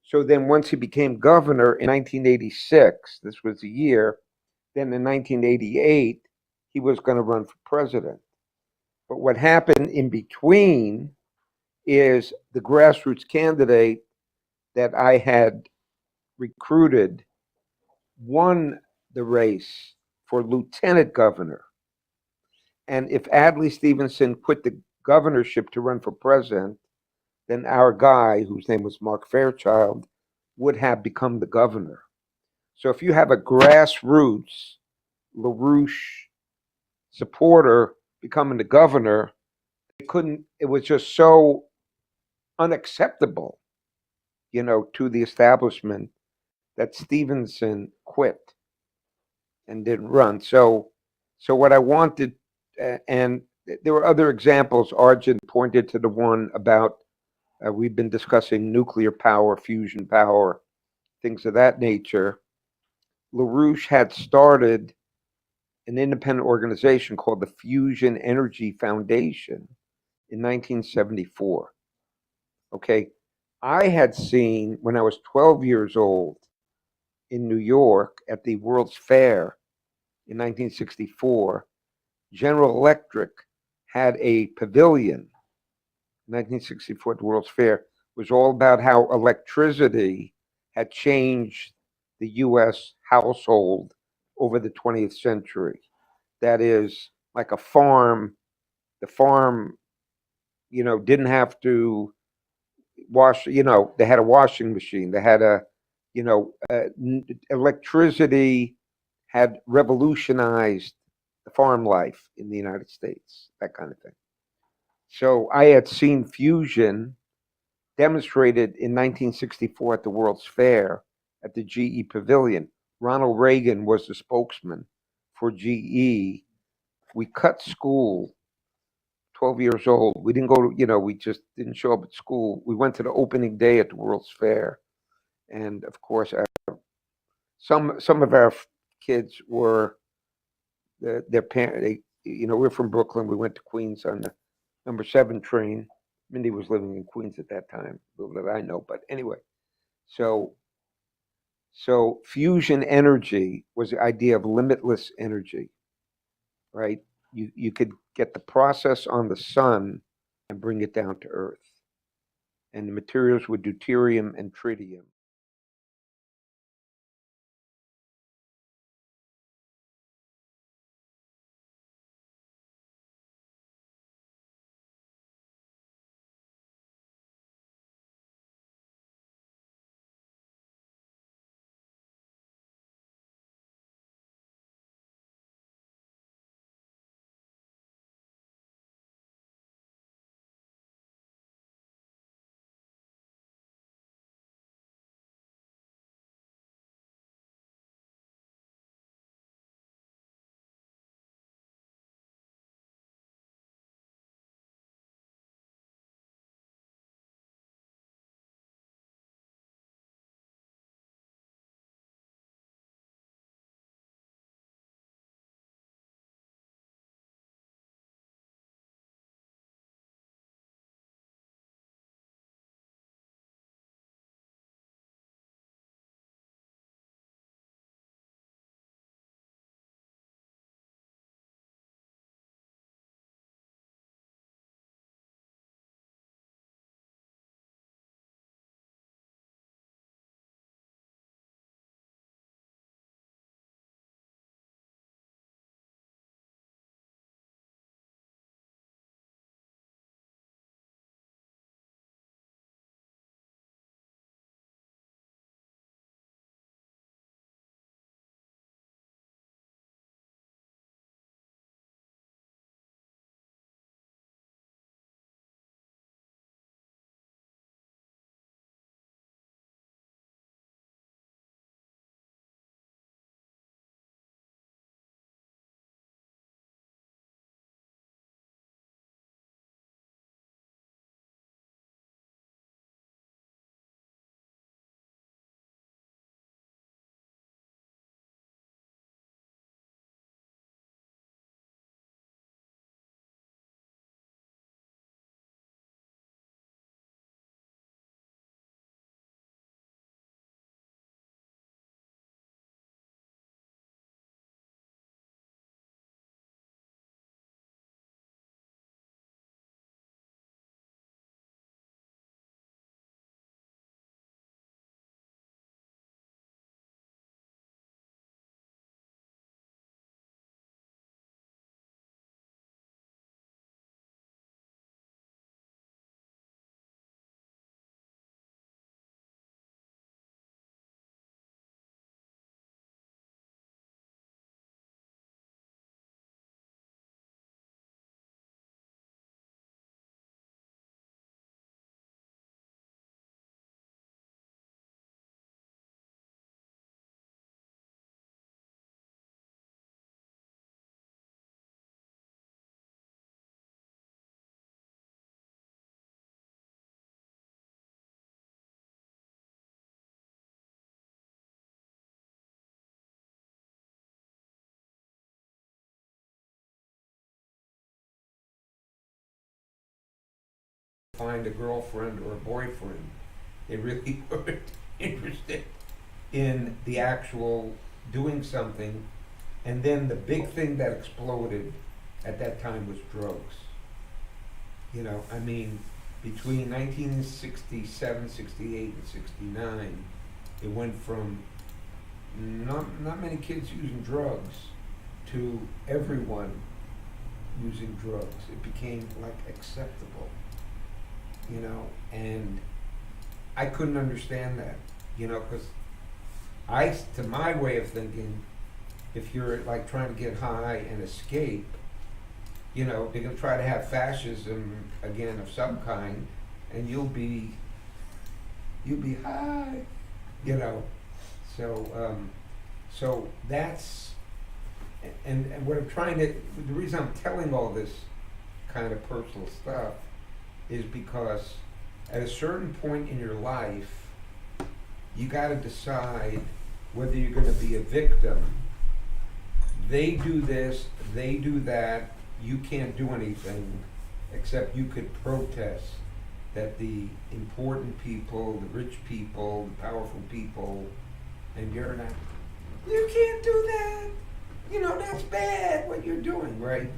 So then once he became governor in 1986, this was the year, then in 1988, he was going to run for president. But what happened in between is the grassroots candidate that I had recruited won the race for lieutenant governor. And if Adlai Stevenson quit the governorship to run for president, then our guy, whose name was Mark Fairchild, would have become the governor. So if you have a grassroots LaRouche supporter becoming the governor, it was just so unacceptable, to the establishment that Stevenson quit and didn't run. So what I wanted, and there were other examples. Arjun pointed to the one about we've been discussing nuclear power, fusion power, things of that nature. LaRouche had started an independent organization called the Fusion Energy Foundation in 1974. Okay, I had seen when I was 12 years old in New York at the World's Fair in 1964, General Electric had a pavilion in 1964 at the World's Fair. It was all about how electricity had changed the US household over the 20th century. That is, like a farm, the farm, didn't have to wash, they had a washing machine, they had electricity had revolutionized the farm life in the United States, that kind of thing. So I had seen fusion demonstrated in 1964 at the World's Fair at the GE Pavilion. Ronald Reagan was the spokesman for GE. We cut school, 12 years old. We didn't go to, we just didn't show up at school. We went to the opening day at the World's Fair. And of course, some of our kids were their parents. We're from Brooklyn. We went to Queens on the number 7 train. Mindy was living in Queens at that time, little did I know. But anyway, so fusion energy was the idea of limitless energy, right? You could get the process on the sun and bring it down to Earth, and the materials were deuterium and tritium. find a girlfriend or a boyfriend. They really weren't interested in the actual doing something. And then the big thing that exploded at that time was drugs. You know, I mean, between 1967, 68, and 69, it went from not many kids using drugs to everyone using drugs. It became like acceptable, you know, and I couldn't understand that, you know, because to my way of thinking, if you're like trying to get high and escape, you know, they're gonna try to have fascism again of some kind, and you'll be high, you know. So that's and what I'm trying to, the reason I'm telling all this kind of personal stuff is because at a certain point in your life, you got to decide whether you're going to be a victim. They do this, they do that, you can't do anything except you could protest that the important people, the rich people, the powerful people, and you're not, you can't do that. You know, that's bad what you're doing, right?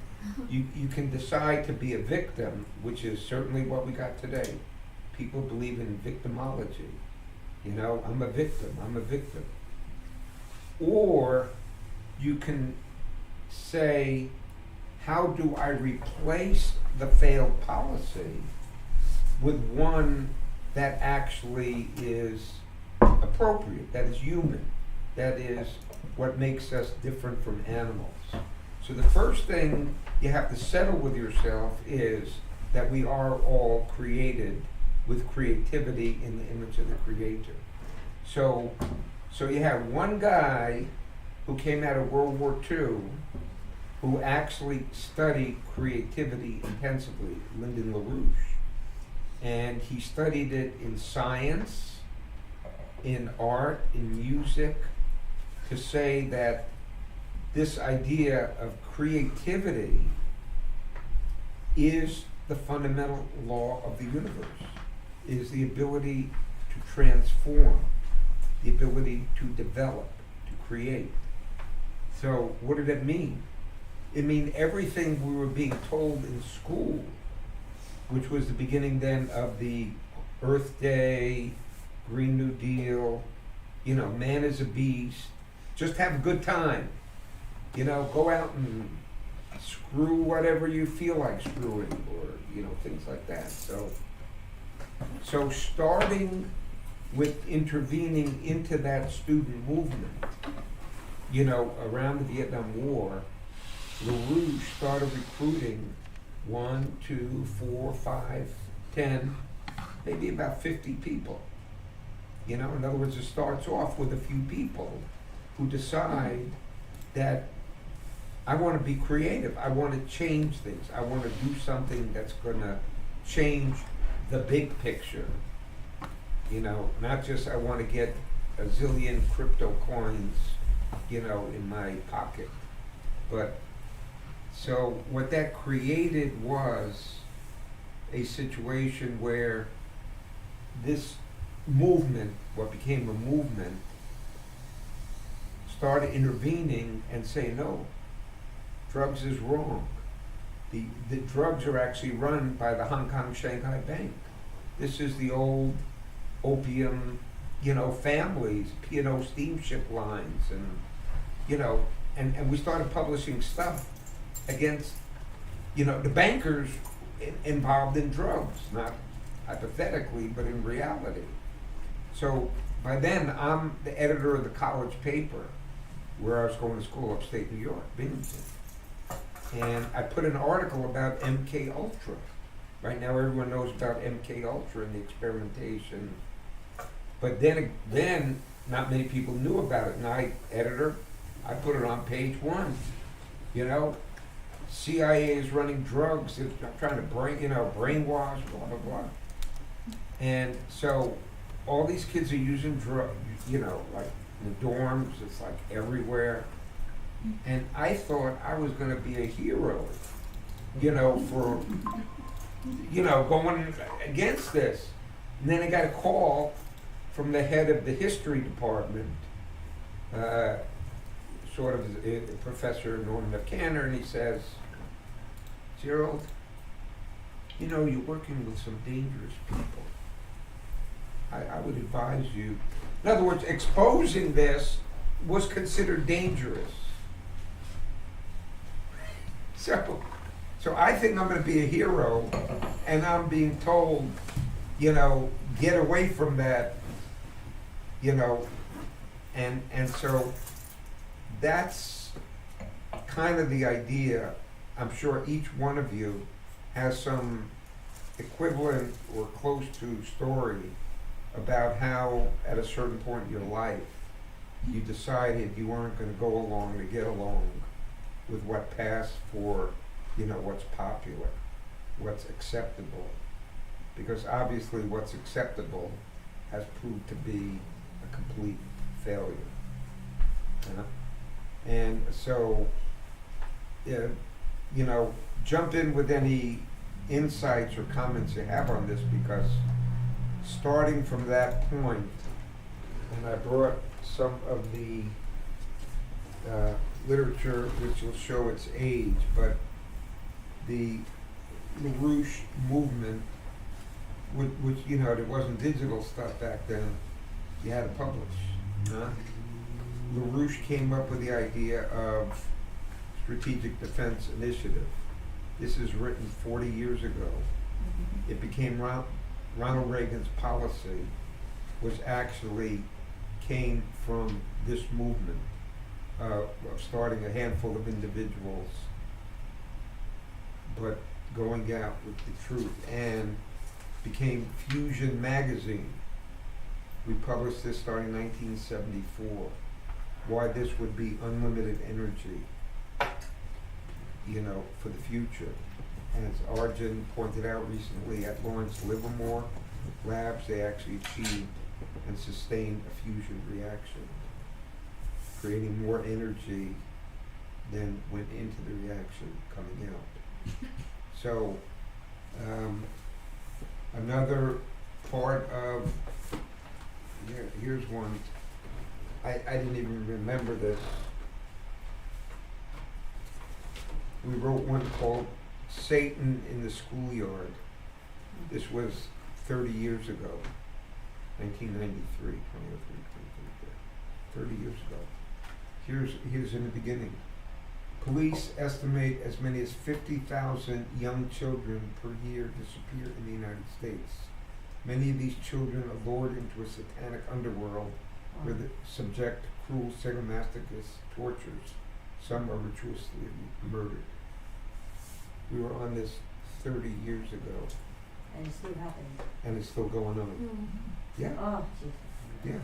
You can decide to be a victim, which is certainly what we got today. People believe in victimology. You know, I'm a victim, I'm a victim. Or you can say, how do I replace the failed policy with one that actually is appropriate, that is human, that is what makes us different from animals. So the first thing you have to settle with yourself is that we are all created with creativity in the image of the Creator. So you have one guy who came out of World War II who actually studied creativity intensively, Lyndon LaRouche. And he studied it in science, in art, in music, to say that this idea of creativity is the fundamental law of the universe, is the ability to transform, the ability to develop, to create. So what did it mean? It mean everything we were being told in school, which was the beginning then of the Earth Day, Green New Deal, you know, man is a beast, just have a good time, you know, go out and screw whatever you feel like screwing, or, you know, things like that. So starting with intervening into that student movement, you know, around the Vietnam War, LaRouche started recruiting 1, 2, 4, 5, 10, maybe about 50 people. You know, in other words, it starts off with a few people who decide that I want to be creative, I want to change things, I want to do something that's going to change the big picture. You know, not just I want to get a zillion crypto coins, you know, in my pocket. But so what that created was a situation where this movement, what became a movement, started intervening and saying, no, drugs is wrong. The drugs are actually run by the Hong Kong Shanghai Bank. This is the old opium, you know, families, P&O steamship lines, and, you know, and we started publishing stuff against, you know, the bankers involved in drugs, not hypothetically, but in reality. So by then, I'm the editor of the college paper where I was going to school upstate New York, Binghamton. And I put an article about MK Ultra. Right now everyone knows about MK Ultra and the experimentation. But then not many people knew about it. And I put it on page 1. You know, CIA is running drugs, they're trying to brainwash, blah, blah, blah. And so all these kids are using drugs, you know, like in the dorms, it's like everywhere. And I thought I was going to be a hero, you know, going against this. And then I got a call from the head of the history department, sort of Professor Norman Canner, and he says, Gerald, you're working with some dangerous people. I would advise you. In other words, exposing this was considered dangerous. So I think I'm going to be a hero, and I'm being told, get away from that, and so that's kind of the idea. I'm sure each one of you has some equivalent or close to story about how at a certain point in your life you decided you weren't going to go along to get along with what passed for, what's popular, what's acceptable. Because obviously what's acceptable has proved to be a complete failure. And so, jump in with any insights or comments you have on this, because starting from that point, and I brought some of the literature which will show its age, but the LaRouche movement, which there wasn't digital stuff back then, you had to publish. LaRouche came up with the idea of Strategic Defense Initiative. This is written 40 years ago. It became Ronald Reagan's policy, was actually came from this movement of starting a handful of individuals, but going out with the truth, and became Fusion Magazine. We published this starting in 1974. Why this would be unlimited energy, for the future. And as Arjun pointed out recently, at Lawrence Livermore Labs, they actually achieved and sustained a fusion reaction, creating more energy than went into the reaction coming out. So, another part of, here's one, I didn't even remember this. We wrote one called Satan in the Schoolyard. This was 30 years ago, 1993, 30 years ago. Here's in the beginning. Police estimate as many as 50,000 young children per year disappear in the United States. Many of these children are lured into a satanic underworld where they subject to cruel sadomasochistic tortures. Some are ritualistically murdered. We were on this 30 years ago. And it's still happening. And it's still going on. Mm-hmm. Yeah. Oh, Jesus. Yeah.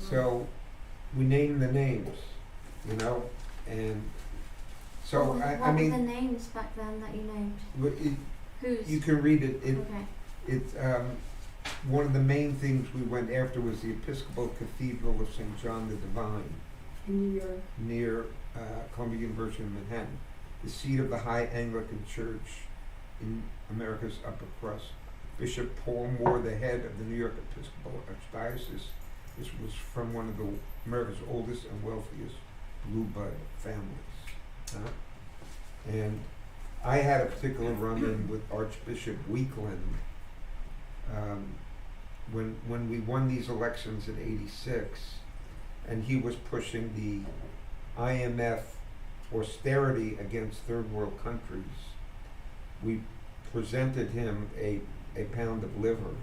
So we name the names, and so what were the names back then that you named? Who's? You can read it. Okay. It's one of the main things we went after was the Episcopal Cathedral of St. John the Divine In New York. near Columbia University in Manhattan, the seat of the High Anglican Church in America's upper crust. Bishop Paul Moore, the head of the New York Episcopal Archdiocese, this was from one of America's oldest and wealthiest blue blood families. And I had a particular run-in with Archbishop Weekland when we won these elections in '86, and he was pushing the IMF austerity against third world countries. We presented him a pound of liver,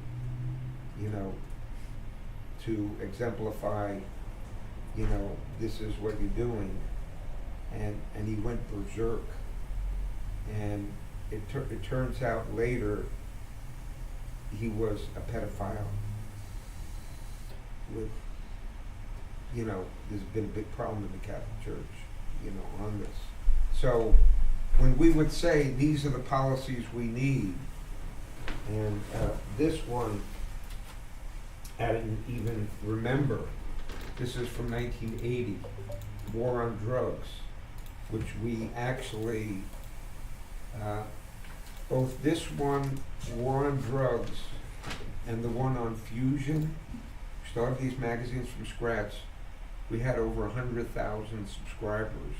to exemplify, this is what you're doing. And he went berserk. And it turns out later he was a pedophile with, there's been a big problem in the Catholic Church, on this. So when we would say these are the policies we need, and this one, I didn't even remember, this is from 1980, War on Drugs, which we actually both this one, War on Drugs, and the one on fusion, started these magazines from scratch. We had over 100,000 subscribers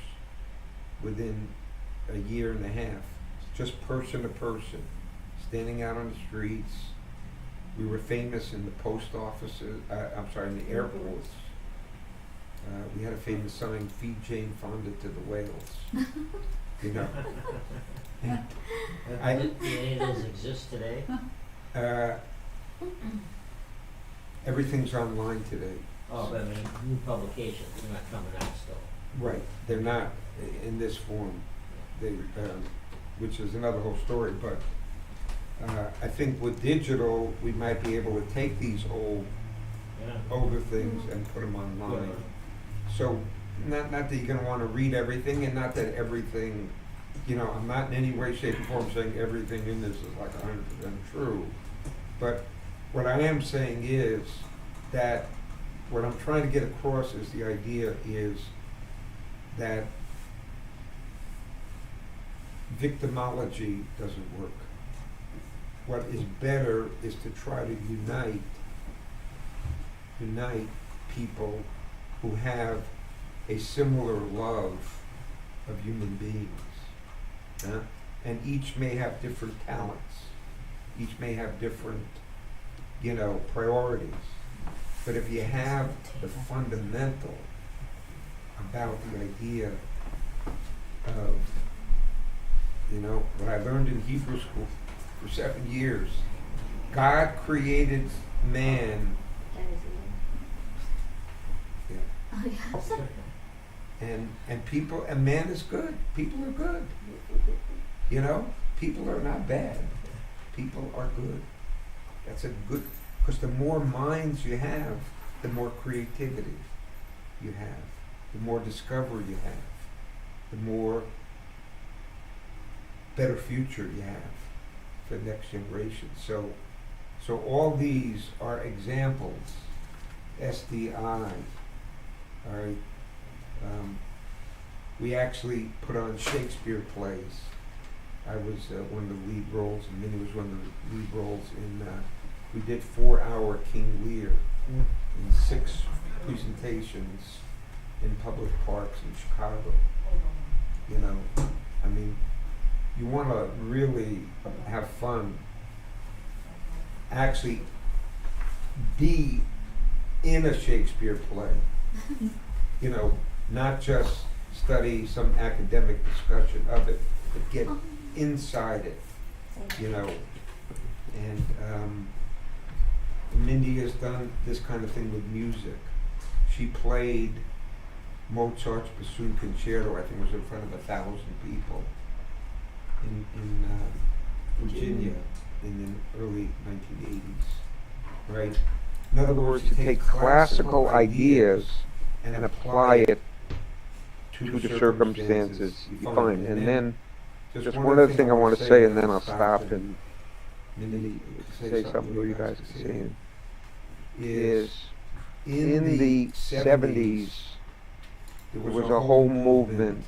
within a year and a half, just person to person, standing out on the streets. We were famous in the post offices, in the airports. We had a famous sign, "Feed Jane Fonda to the whales." You know. Do any of those exist today? Everything's online today. Oh, but I mean, new publications, they're not coming out still. Right. They're not in this form, they, which is another whole story. But I think with digital, we might be able to take these older things and put them online. Yeah. So not that you're going to want to read everything, and not that everything, I'm not in any way, shape, or form saying everything in this is like 100% true. But what I am saying is that what I'm trying to get across is the idea is that victimology doesn't work. What is better is to try to unite people who have a similar love of human beings. And each may have different talents. Each may have different, priorities. But if you have the fundamental about the idea of, what I learned in Hebrew school for 7 years, God created man. Oh, yes. And people, and man is good. People are good. People are not bad. People are good. That's a good, because the more minds you have, the more creativity you have, the more discovery you have, the more better future you have for the next generation. So all these are examples, SDI, all right. We actually put on Shakespeare plays. I was one of the lead roles, and Minnie was one of the lead roles in, we did 4-hour King Lear in 6 presentations in public parks in Chicago. You want to really have fun, actually be in a Shakespeare play. Not just study some academic discussion of it, but get inside it, And Mindy has done this kind of thing with music. She played Mozart's Bassoon Concerto, I think it was in front of 1,000 people in Virginia in the early 1980s, right? In other words, to take classical ideas and apply it to the circumstances you find. And then, just one other thing I want to say, and then I'll stop and say something to you guys are saying, is in the 70s, there was a whole movement,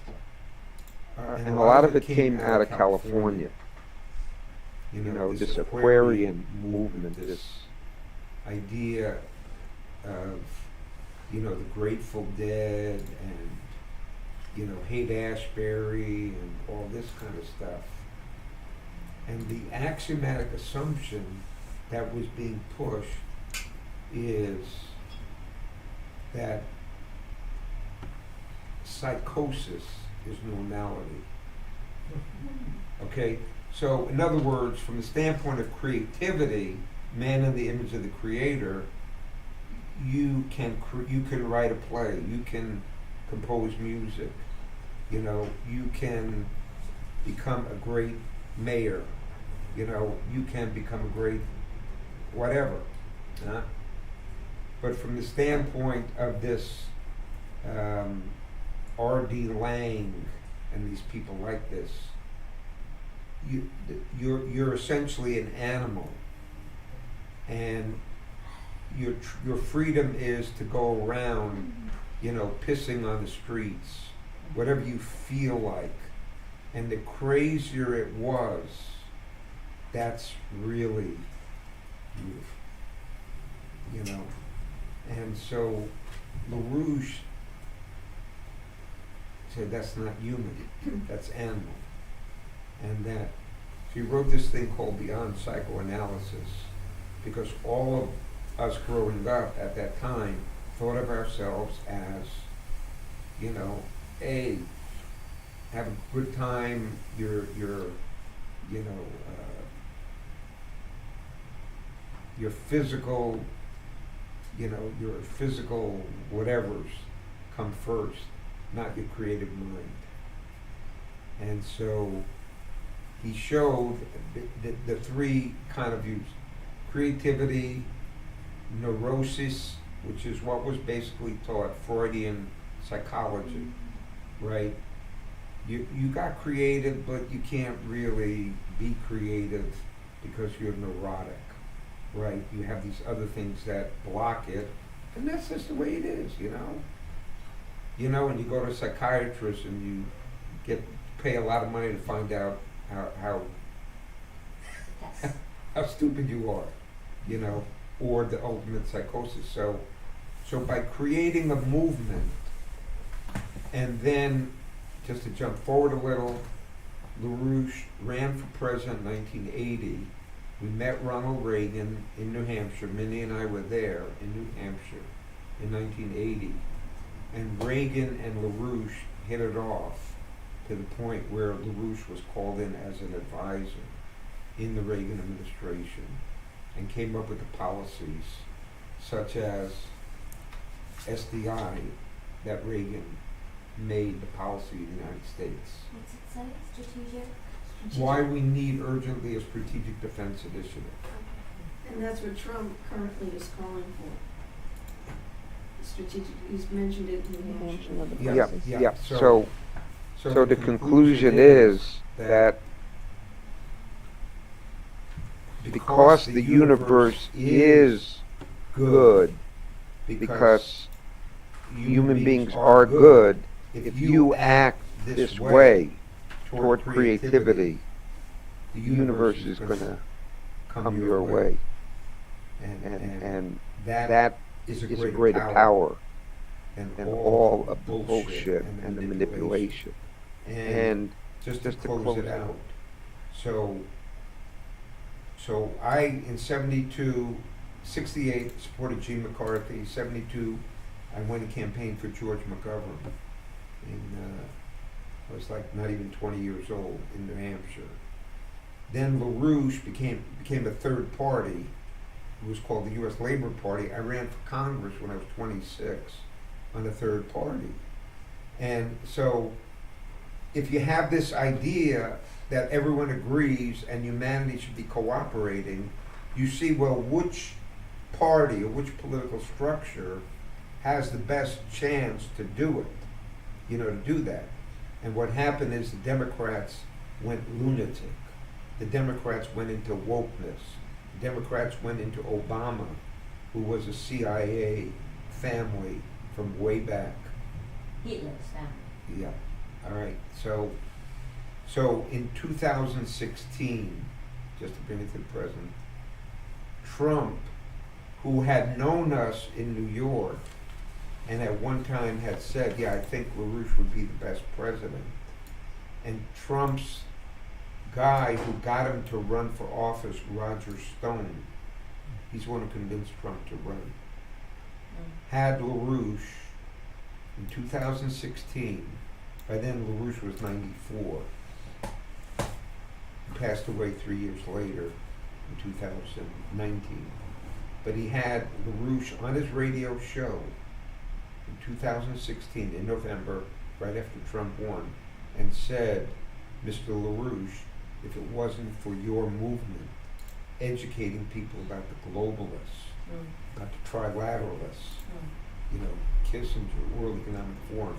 and a lot of it came out of California. This Aquarian movement, this idea of, the Grateful Dead and, Haight-Ashbury and all this kind of stuff. And the axiomatic assumption that was being pushed is that psychosis is normality. Okay? So, in other words, from the standpoint of creativity, man in the image of the Creator, you can write a play, you can compose music, you can become a great mayor, you can become a great whatever. But from the standpoint of this R.D. Lang and these people like this, you're essentially an animal, and your freedom is to go around, pissing on the streets, whatever you feel like. And the crazier it was, that's really you, you know. And so LaRouche said that's not human, that's animal. And that she wrote this thing called Beyond Psychoanalysis, because all of us growing up at that time thought of ourselves as, you know, hey, have a good time, you're you know, your physical, you know, your physical whatevers come first, not your creative mind. And so he showed the three kind of views: creativity, neurosis, which is what was basically taught Freudian psychology, right? You got creative, but you can't really be creative because you're neurotic, right? You have these other things that block it, and that's just the way it is, you know? You know, and you go to a psychiatrist and you pay a lot of money to find out how Yes. how stupid you are, you know, or the ultimate psychosis. So by creating a movement, and then, just to jump forward a little, LaRouche ran for president in 1980. We met Ronald Reagan in New Hampshire. Minnie and I were there in New Hampshire in 1980. And Reagan and LaRouche hit it off to the point where LaRouche was called in as an advisor in the Reagan administration and came up with the policies such as SDI that Reagan made the policy of the United States. What's it say? Strategic? Why we need urgently a strategic defense initiative. And that's what Trump currently is calling for. Strategic, he's mentioned it in New Hampshire. Yeah. So the conclusion is that because the universe is good, because human beings are good, if you act this way toward creativity, the universe is going to come your way. And that is a greater power than all of the bullshit and the manipulation. And just to close it out, so I, in 68, supported Gene McCarthy. 72, I went and campaigned for George McGovern. I was like not even 20 years old in New Hampshire. Then LaRouche became a third party. It was called the U.S. Labor Party. I ran for Congress when I was 26 on a third party. And so if you have this idea that everyone agrees and humanity should be cooperating, you see, well, which party or which political structure has the best chance to do it, you know, to do that. And what happened is the Democrats went lunatic. The Democrats went into wokeness. The Democrats went into Obama, who was a CIA family from way back. Hitler's family. Yeah. All right. So in 2016, just to bring it to the present, Trump, who had known us in New York and at one time had said, yeah, I think LaRouche would be the best president, and Trump's guy who got him to run for office, Roger Stone, he's the one who convinced Trump to run, had LaRouche in 2016. By then, LaRouche was 94. He passed away 3 years later in 2019. But he had LaRouche on his radio show in 2016 in November, right after Trump won, and said, Mr. LaRouche, if it wasn't for your movement educating people about the globalists, about the trilateralists, you know, Kissinger, World Economic Forum,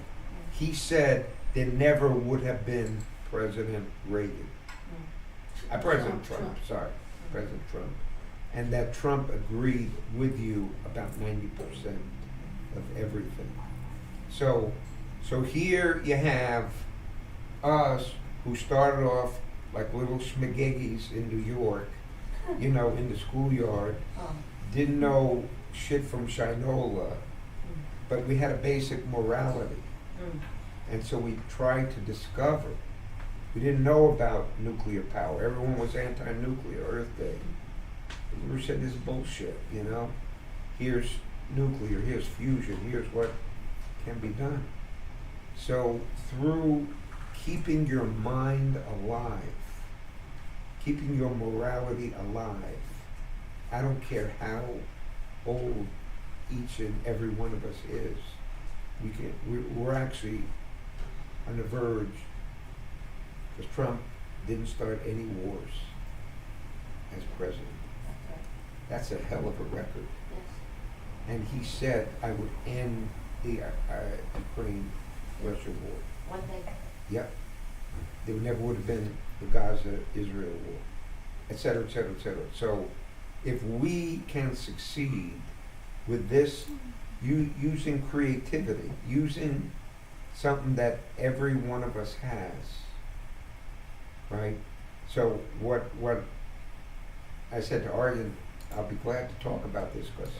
he said there never would have been President Reagan. President Trump, sorry, President Trump. And that Trump agreed with you about 90% of everything. So here you have us who started off like little schmagiggies in New York, you know, in the schoolyard, Oh. didn't know shit from Shinola, but we had a basic morality. Mm. And so we tried to discover. We didn't know about nuclear power. Everyone was anti-nuclear, Earth Day. We said this is bullshit, you know? Here's nuclear, here's fusion, here's what can be done. So through keeping your mind alive, keeping your morality alive, I don't care how old each and every one of us is, we're actually on the verge, because Trump didn't start any wars as president. That's right. That's a hell of a record. Yes. And he said, I would end the Ukraine-Russia war. One day. Yep. There never would have been the Gaza-Israel war, et cetera, et cetera, et cetera. So if we can succeed with this, using creativity, using something that every one of us has, right? So what I said to Arden, I'll be glad to talk about this because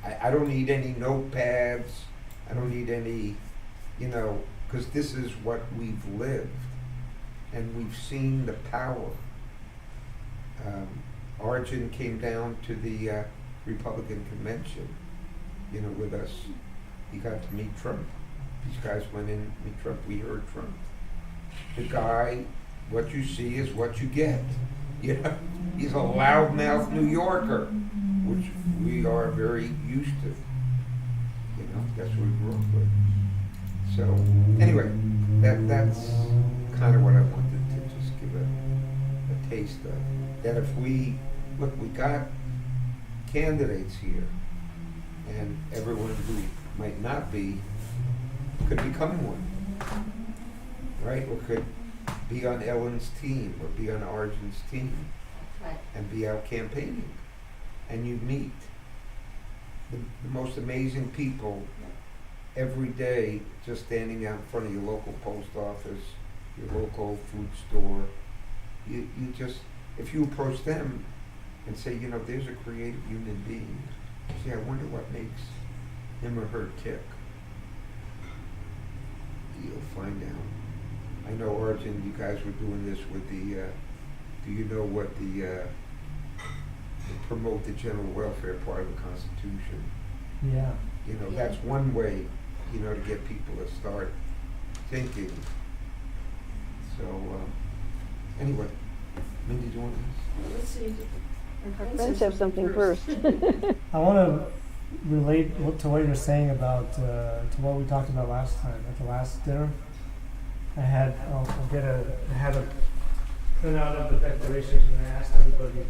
I don't need any notepads. I don't need any, you know, because this is what we've lived and we've seen the power. Arjun came down to the Republican convention, you know, with us. He got to meet Trump. These guys went in to meet Trump. We heard Trump. The guy, what you see is what you get. You know, he's a loudmouth New Yorker, which we are very used to. You know, that's what we grew up with. So anyway, that's kind of what I wanted to just give a taste of. That if we got candidates here, and everyone who might not be could become one, right? Or could be on Ellen's team or be on Arjun's team That's right. and be out campaigning. And you meet the most amazing people every day just standing out in front of your local post office, your local food store. You just, if you approach them and say, you know, there's a creative human being, say, I wonder what makes him or her tick. You'll find out. I know, Arjun, you guys were doing this with the, do you know what the promote the general welfare part of the Constitution? Yeah. You know, Yeah. that's one way, you know, to get people to start thinking. So, anyway, Mindy, do you want to? Let's see. Our friends have something first. I want to relate to what you're saying about to what we talked about last time at the last dinner. I had I had a printout of the declaration, and I asked everybody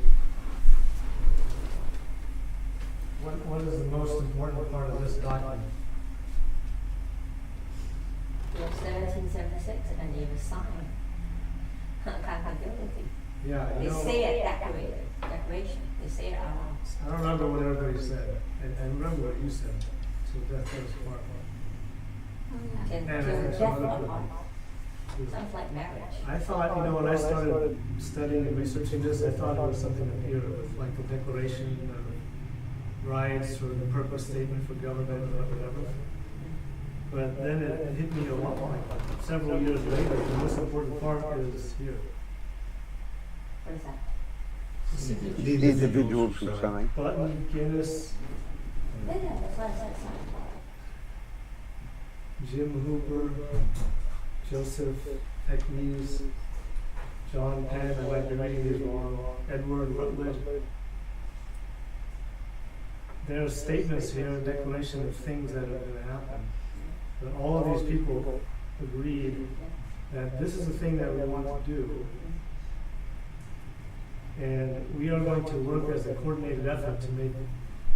what is the most important part of this document. It was 1776 and it was signed. Can't do anything. Yeah, I They know. say it declaration. They say it out loud. I don't remember what everybody said. I remember what you said. So that was part one. Oh, yeah. Till And death some do other us part. people. Sounds like marriage. I thought, you know, when I started studying and researching this, I thought it was something up here with like the Declaration of Rights or the purpose statement for government or whatever. But then it hit me a lot, like several years later, the most important part is here. What is that? The individuals who sign. Button, Guinness, Yeah, that's what I said. Jim Hooper, Joseph Pecknees, John Penn, I might be reading these wrong, Edward Rutledge. There are statements here, a declaration of things that are going to happen. But all of these people agreed that this is the thing that we want to do. And we are going to work as a coordinated effort to make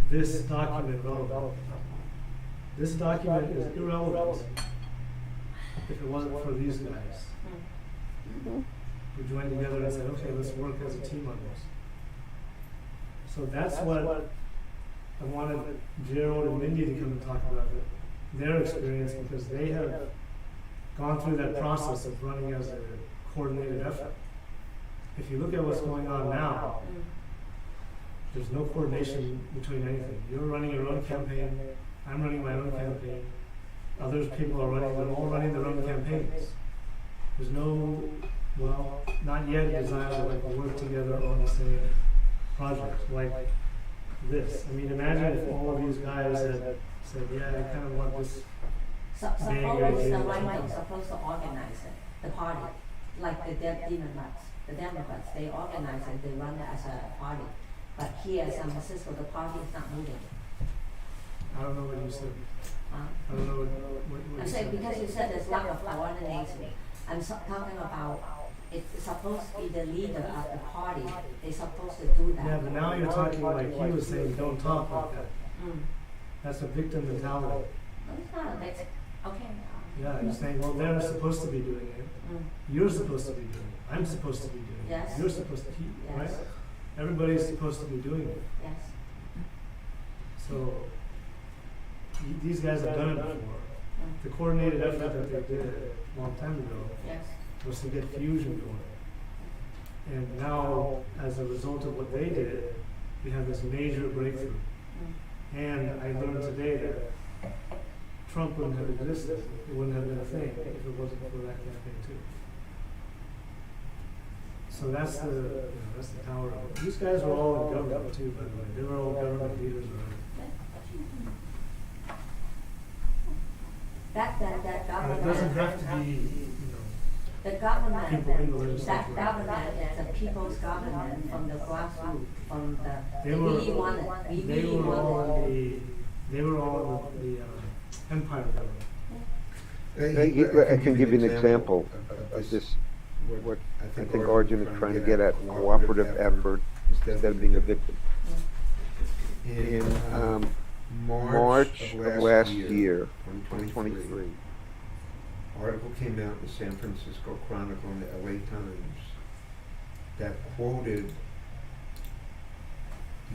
this document relevant. This document is irrelevant if it wasn't for these guys. We joined together and said, okay, let's work as a team on this. So that's what I wanted Gerald and Mindy to come and talk about their experience, because they have gone through that process of running as a coordinated effort. if you look at what's going on now, Mm. there's no coordination between anything. You're running your own campaign, I'm running my own campaign, other people are running, they're all running their own campaigns. There's no, well, not yet desire to like work together on the same project like this. I mean, imagine if all of these guys had said, yeah, I kind of want this. Suppose Being the idea. right is supposed to organize it, the party, like the Democrats, they organize it, they run it as a party. But here in San Francisco, the party is not moving. I don't know what you said. Huh? I don't know what I'm you saying said. because you said there's lack of coordination. I'm talking about it's supposed to be the leader of the party. They're supposed to do that. Yeah, but now you're talking like he was saying, don't talk like that. Mm. That's a victim mentality. No, it's not a bit. Okay. Yeah, you're saying, well, they're supposed to be doing it. Mm. You're supposed to be doing it. I'm supposed to be doing it. Yes. You're supposed to, right? Yes. Everybody's supposed to be doing it. Yes. So these guys have done it before. Mm. The coordinated effort that they did a long time ago Yes. was to get fusion going. And now, as a result of what they did, we have this major breakthrough. Mm. And I learned today that Trump wouldn't have existed. It wouldn't have been a thing if it wasn't for that campaign too. So that's that's the power of it. These guys were all in government too, by the way. They were all government leaders already. That And it government. doesn't have to be, The people in the government, legislature. that government is a people's government from the grassroots, from the, They they were- really want it, we They really were all want it. in they were all in the empire government. I can give you an example of this, what I think Arjun is trying to get at, cooperative effort instead of being a victim. In March of last year, 2023, Article came out in the San Francisco Chronicle and the LA Times that quoted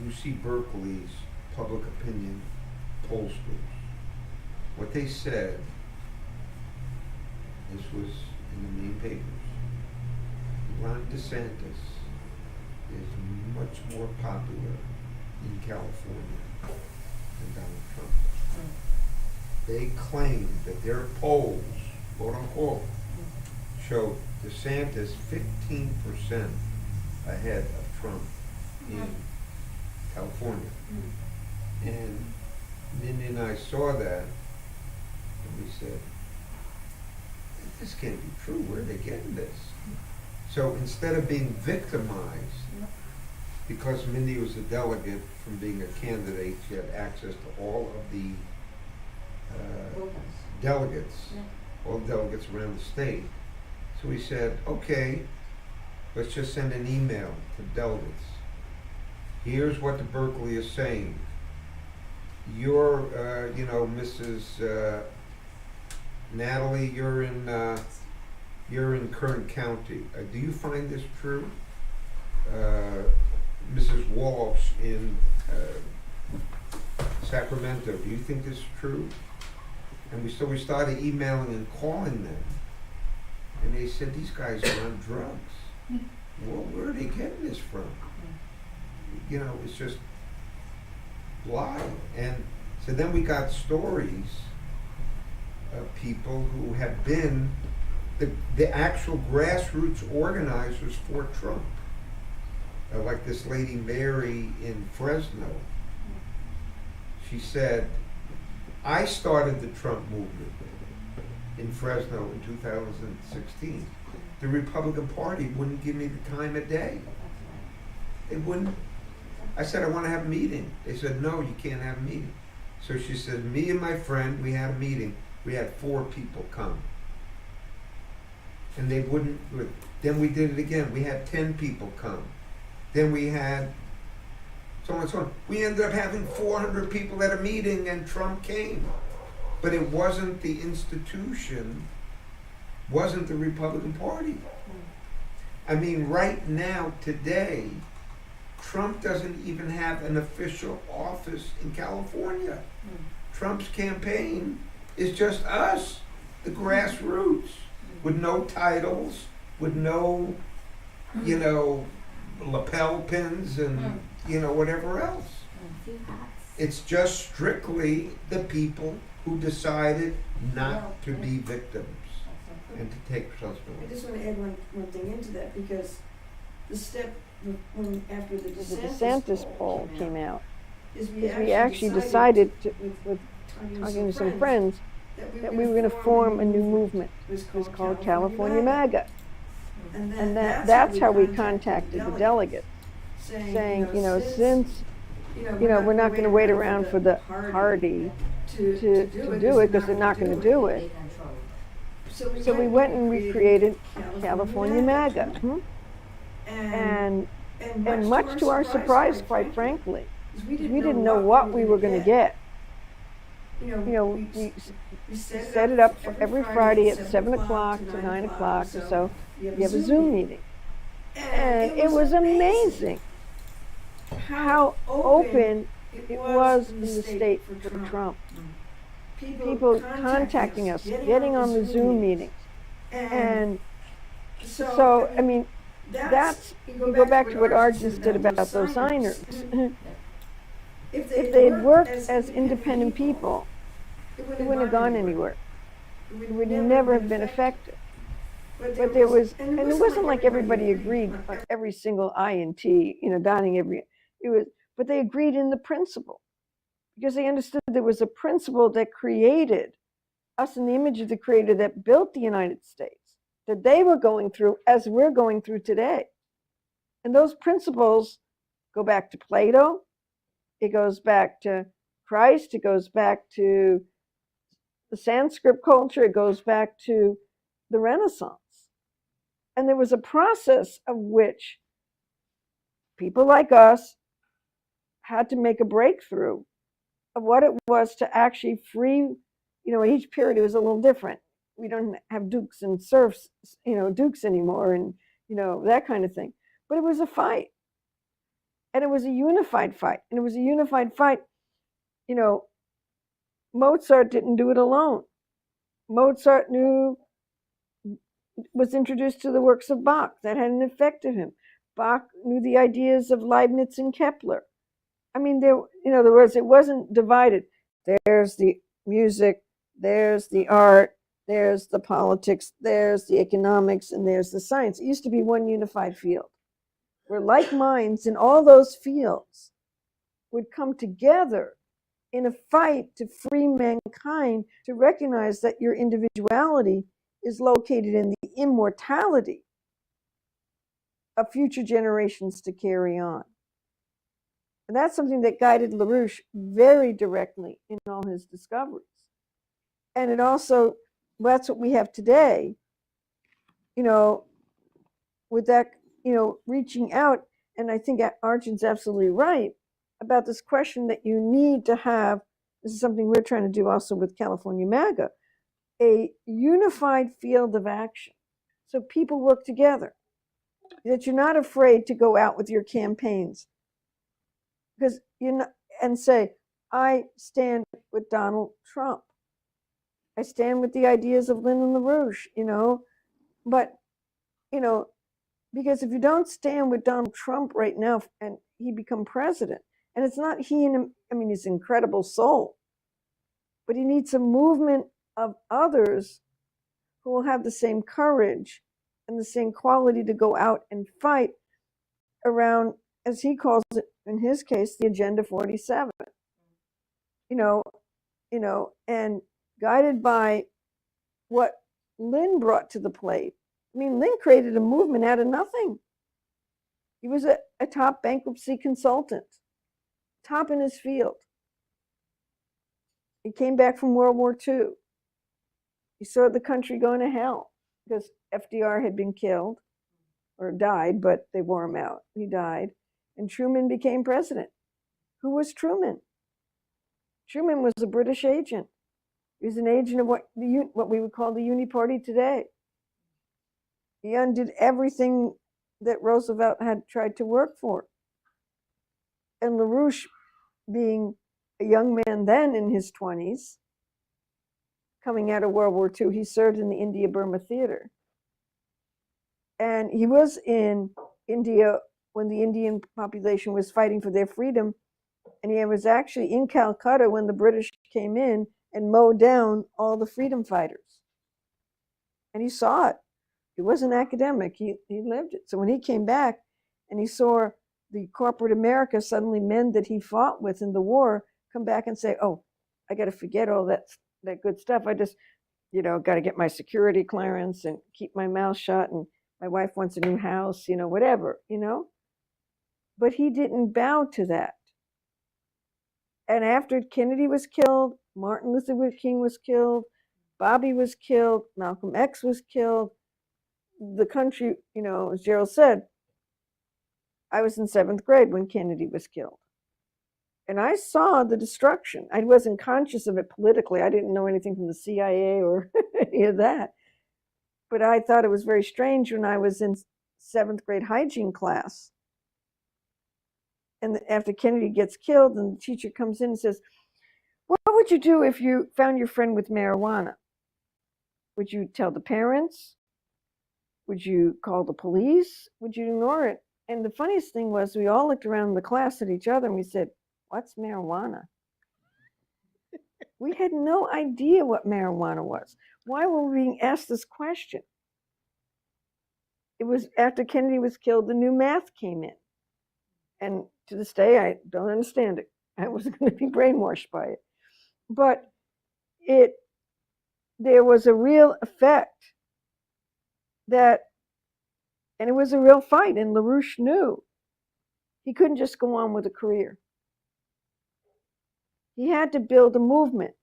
UC Berkeley's public opinion pollsters. What they said, this was in the main papers, Ron DeSantis is much more popular in California than Donald Trump. They claim that their polls, quote unquote, showed DeSantis 15% ahead of Trump in California. And Mindy and I saw that, and we said, this can't be true. Where are they getting this? So instead of being victimized, because Mindy was a delegate from being a candidate, she had access to all of the delegates, all delegates around the state. So we said, okay, let's just send an email to delegates. Here's what the Berkeley is saying. You're, Mrs. Natalie, you're in Kern County. Do you find this true? Mrs. Walsh in Sacramento, do you think this is true? And we started emailing and calling them, and they said these guys are on drugs. Well, where are they getting this from? It's just lying. And so then we got stories of people who have been the actual grassroots organizers for Trump. Like this lady Mary in Fresno. She said, I started the Trump movement in Fresno in 2016. The Republican Party wouldn't give me the time of day. They wouldn't. I said, I want to have a meeting. They said, no, you can't have a meeting. So she said, me and my friend, we had a meeting. We had 4 people come. And they wouldn't. Then we did it again. We had 10 people come. Then we had so on and so on. We ended up having 400 people at a meeting, and Trump came. But it wasn't the institution, wasn't the Republican Party. I mean, right now, today, Trump doesn't even have an official office in California. Trump's campaign is just us, the grassroots, with no titles, with no you know, lapel pins and, you know, whatever else. A few hats. It's just strictly the people who decided not to be victims and to take I responsibility. just want to add one thing into that, because the step when after the The DeSantis DeSantis poll came out. is We actually decided to, with talking to some friends, that we were going to form a new movement. It was called California MAGA. And that's how we contacted the delegates, saying, you know, since, you know, we're not going to wait around for the party to do it, because they're not going to do They it. control. So we went and we created California MAGA. And much to our surprise, quite frankly, we didn't know what we were going to get. You know, we set it up for every Friday at 7 o'clock to 9 o'clock or so. You have a Zoom meeting. And it was amazing how open it was in the state for Trump. People contacting us, getting on the Zoom meetings. And so, I mean, that's, you go back to what Arjun did about those signers. If they had worked as independent people, it wouldn't have gone anywhere. It would never have been effective. But there was, and it wasn't like everybody agreed on every single I and T, you know, dotting every, it was, but they agreed in the principle, because they understood there was a principle that created us in the image of the Creator, that built the United States, that they were going through as we're going through today. And those principles go back to Plato, it goes back to Christ, it goes back to the Sanskrit culture, it goes back to the Renaissance. And there was a process of which people like us had to make a breakthrough of what it was to actually free, you know, each period was a little different. We don't have dukes and serfs, you know, dukes anymore, and, you know, that kind of thing. But it was a fight. And it was a unified fight. And it was a unified fight, you know, Mozart didn't do it alone. Mozart was introduced to the works of Bach. That had an effect on him. Bach knew the ideas of Leibniz and Kepler. I mean, there, in other words, it wasn't divided. There's the music, there's the art, there's the politics, there's the economics, and there's the science. It used to be one unified field, where like minds in all those fields would come together in a fight to free mankind, to recognize that your individuality is located in the immortality of future generations to carry on. And that's something that guided LaRouche very directly in all his discoveries. And it also, that's what we have today, you know, with that, you know, reaching out. And I think Arjun's absolutely right about this question that you need to have. This is something we're trying to do also with California MAGA, a unified field of action. So people work together, that you're not afraid to go out with your campaigns. Because and say, I stand with Donald Trump. I stand with the ideas of Lyndon LaRouche, you know. But, you know, because if you don't stand with Donald Trump right now and he become president, and it's not he and him, I mean, he's an incredible soul, but he needs a movement of others who will have the same courage and the same quality to go out and fight around, as he calls it, in his case, the Agenda 47. You know, and guided by what Lynn brought to the plate. I mean, Lynn created a movement out of nothing. He was a top bankruptcy consultant, top in his field. He came back from World War II. He saw the country going to hell because FDR had been killed or died, but they wore him out. He died. And Truman became president. Who was Truman? Truman was a British agent. He was an agent of what we would call the Uni Party today. He undid everything that Roosevelt had tried to work for. And LaRouche, being a young man then in his 20s, coming out of World War II, he served in the India-Burma theater. And he was in India, when the Indian population was fighting for their freedom. And he was actually in Calcutta when the British came in and mowed down all the freedom fighters. And he saw it. He wasn't academic. He lived it. So when he came back and he saw the corporate America, suddenly men that he fought with in the war, come back and say, oh, I got to forget all that good stuff. I just, got to get my security clearance and keep my mouth shut. And my wife wants a new house, whatever, But he didn't bow to that. And after Kennedy was killed, Martin Luther King was killed, Bobby was killed, Malcolm X was killed, the country, as Gerald said, I was in 7th grade when Kennedy was killed. And I saw the destruction. I wasn't conscious of it politically. I didn't know anything from the CIA or any of that. But I thought it was very strange when I was in 7th grade hygiene class. And after Kennedy gets killed and the teacher comes in and says, what would you do if you found your friend with marijuana? Would you tell the parents? Would you call the police? Would you ignore it? And the funniest thing was we all looked around the class at each other and we said, what's marijuana? We had no idea what marijuana was. Why were we being asked this question? It was after Kennedy was killed, the new math came in. And to this day, I don't understand it. I wasn't going to be brainwashed by it. But there was a real effect and it was a real fight. And LaRouche knew he couldn't just go on with a career. He had to build a movement.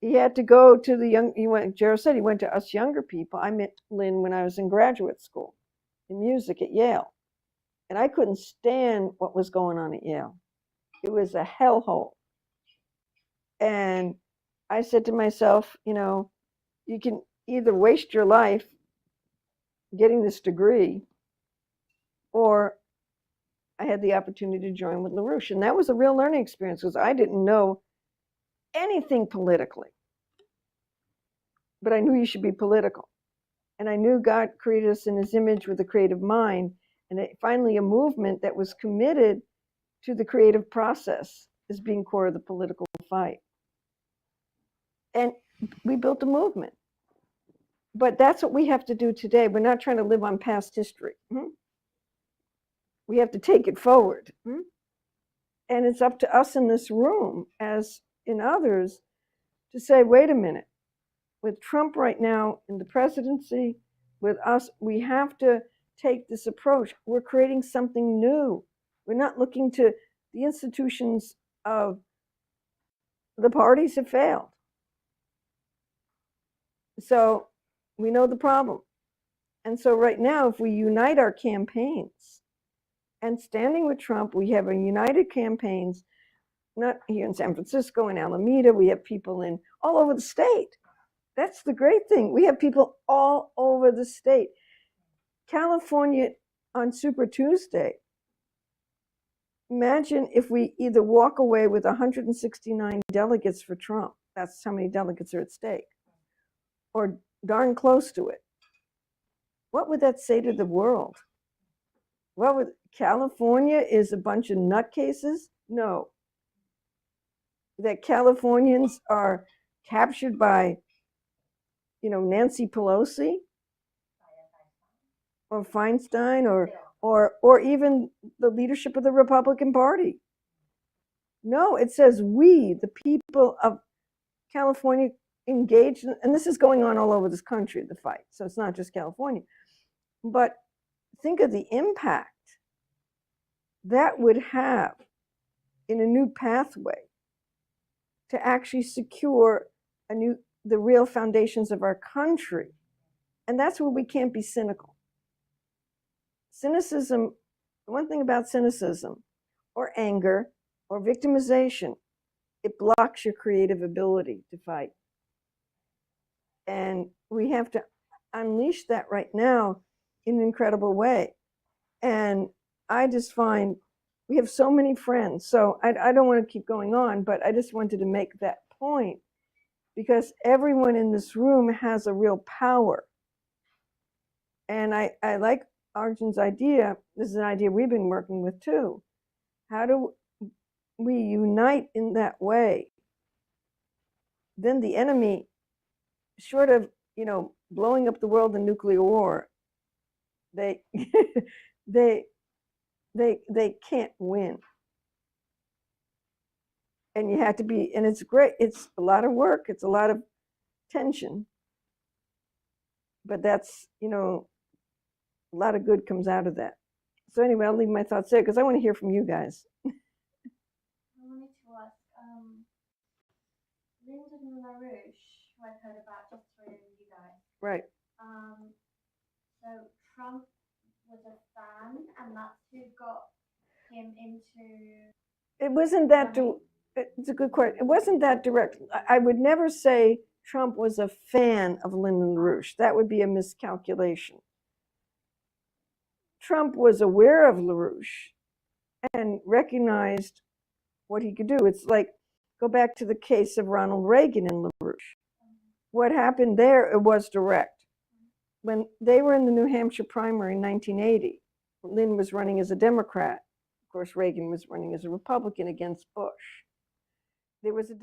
He had to go to Gerald said he went to us younger people. I met Lynn when I was in graduate school in music at Yale. And I couldn't stand what was going on at Yale. It was a hellhole. And I said to myself, you can either waste your life getting this degree, or I had the opportunity to join with LaRouche. And that was a real learning experience because I didn't know anything politically. But I knew you should be political. And I knew God created us in his image with a creative mind. And finally, a movement that was committed to the creative process as being core of the political fight. And we built a movement. But that's what we have to do today. We're not trying to live on past history. We have to take it forward. And it's up to us in this room, as in others, to say, wait a minute. With Trump right now in the presidency, with us, we have to take this approach. We're creating something new. We're not looking to the institutions of the parties have failed. So we know the problem. And so right now, if we unite our campaigns and standing with Trump, we have a united campaigns, not here in San Francisco, in Alameda, we have people in all over the state. That's the great thing. We have people all over the state. California on Super Tuesday. Imagine if we either walk away with 169 delegates for Trump. That's how many delegates are at stake. Or darn close to it. What would that say to the world? California is a bunch of nutcases? No. That Californians are captured by, Nancy Pelosi or Feinstein or even the leadership of the Republican Party. No, it says we, the people of California, engaged, and this is going on all over this country, the fight. So it's not just California. But think of the impact that would have in a new pathway to actually secure the real foundations of our country. And that's where we can't be cynical. Cynicism, one thing about cynicism or anger or victimization, it blocks your creative ability to fight. And we have to unleash that right now in an incredible way. And I just find we have so many friends. So I don't want to keep going on, but I just wanted to make that point because everyone in this room has a real power. And I like Arjun's idea, this is an idea we've been working with too. How do we unite in that way? Then the enemy, short of, blowing up the world in nuclear war, they they can't win. And you have to be, and it's great. It's a lot of work. It's a lot of tension. But that's, a lot of good comes out of that. So anyway, I'll leave my thoughts there because I want to hear from you guys. I wanted to ask, Lyndon LaRouche, who I've heard about just through you guys. Right. So Trump was a fan, and that's who got him into. It wasn't that. It's a good question. It wasn't that direct. I would never say Trump was a fan of Lyndon LaRouche. That would be a miscalculation. Trump was aware of LaRouche and recognized what he could do. It's like, go back to the case of Ronald Reagan and LaRouche. What happened there, it was direct. When they were in the New Hampshire primary in 1980, Lynn was running as a Democrat. Of course, Reagan was running as a Republican against Bush. There was a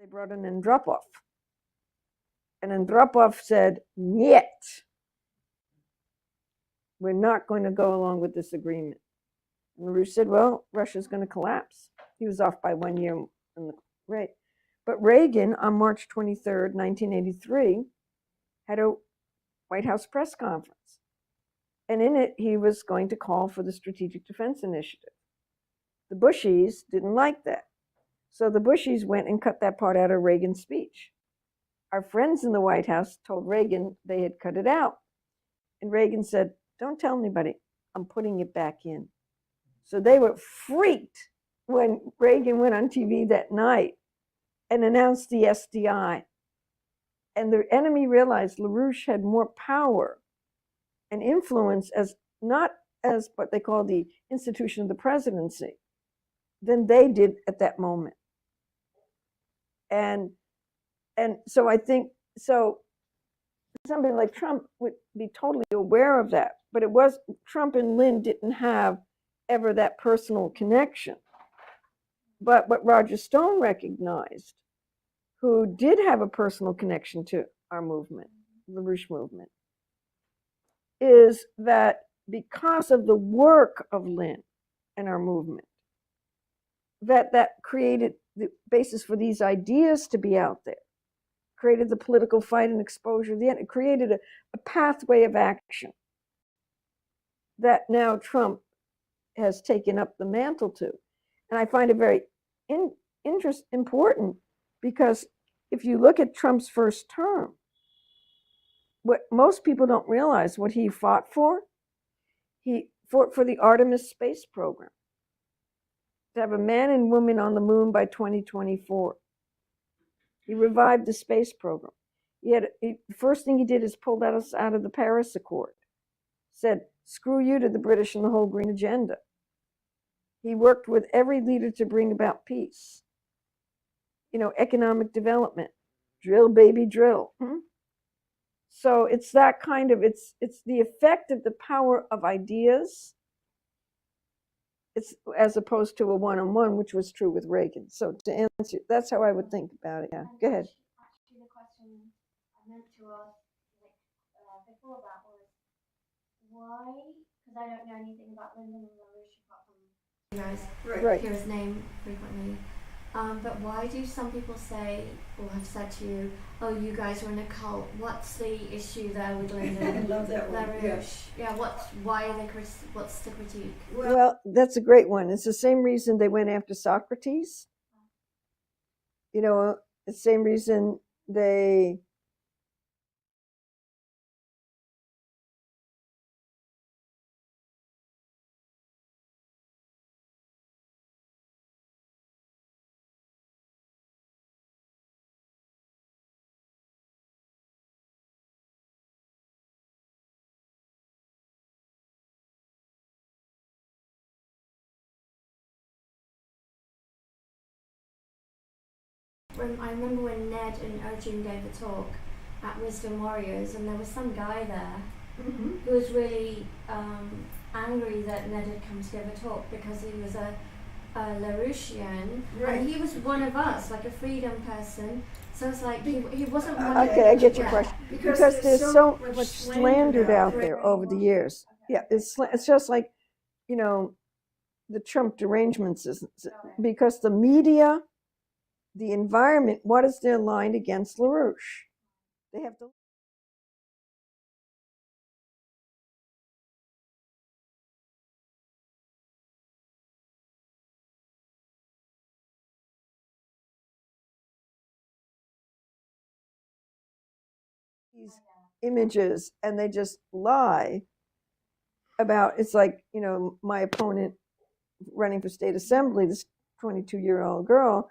they brought in Andropov. And Andropov said, "Niet. We're not going to go along with this agreement." And LaRouche said, "Well, Russia's going to collapse." He was off by 1 year in the rate. But Reagan, on March 23rd, 1983, had a White House press conference. And in it, he was going to call for the Strategic Defense Initiative. The Bushies didn't like that. So the Bushies went and cut that part out of Reagan's speech. Our friends in the White House told Reagan they had cut it out. And Reagan said, "Don't tell anybody, I'm putting it back in." So they were freaked when Reagan went on TV that night and announced the SDI. And the enemy realized LaRouche had more power and influence as not as what they call the institution of the presidency than they did at that moment. And so I think, so somebody like Trump would be totally aware of that, but it was, Trump and Lynn didn't have ever that personal connection. But what Roger Stone recognized, who did have a personal connection to our movement, the LaRouche movement, is that because of the work of Lynn and our movement, that created the basis for these ideas to be out there, created the political fight and exposure. It created a pathway of action that now Trump has taken up the mantle to. And I find it very important because if you look at Trump's first term, what most people don't realize what he fought he fought for the Artemis space program, to have a man and woman on the moon by 2024. He revived the space program. The first thing he did is pulled us out of the Paris Accord. Said, screw you to the British and the whole green agenda. He worked with every leader to bring about peace. Economic development. Drill, baby, drill. So it's that kind of, it's the effect of the power of ideas. It's as opposed to a one-on-one, which was true with Reagan. So to answer, that's how I would think about it. Yeah, go ahead. Actually, the question I meant to ask before that was why? Because I don't know anything about Lyndon LaRouche apart from you guys Right. hear his name frequently. But why do some people say or have said to you, "Oh, you guys are in a cult"? What's the issue there with Lyndon? I love that one. LaRouche? Yeah. Why are they? What's the critique? Well, that's a great one. It's the same reason they went after Socrates. The same reason they I remember when Ned and Arjun gave a talk at Wisdom Warriors, and there was some guy there who was really angry that Ned had come to give a talk because he was a LaRouchian, and he was one of us, like a freedom person. So it's like he wasn't one of okay, I get your question. Because There's so much slandered out there over the years. Yeah, it's just like, the Trump derangements, because the media, the environment, what is their line against LaRouche? They have to. These images, and they just lie about, it's like, my opponent running for state assembly, this 22-year-old girl,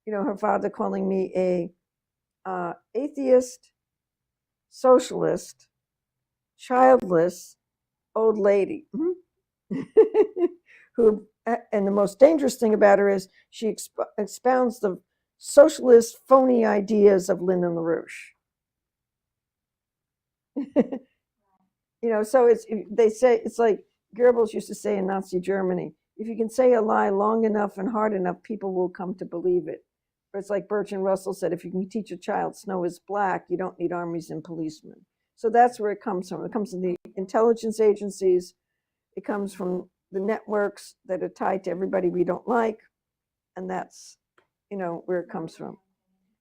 her father calling me a atheist, socialist, childless old lady. Who, and the most dangerous thing about her is she expounds the socialist phony ideas of Lyndon LaRouche. So they say, it's like Goebbels used to say in Nazi Germany, if you can say a lie long enough and hard enough, people will come to believe it. Or it's like Bertrand Russell said, if you can teach a child snow is black, you don't need armies and policemen. So that's where it comes from. It comes from the intelligence agencies. It comes from the networks that are tied to everybody we don't like. And that's, where it comes from.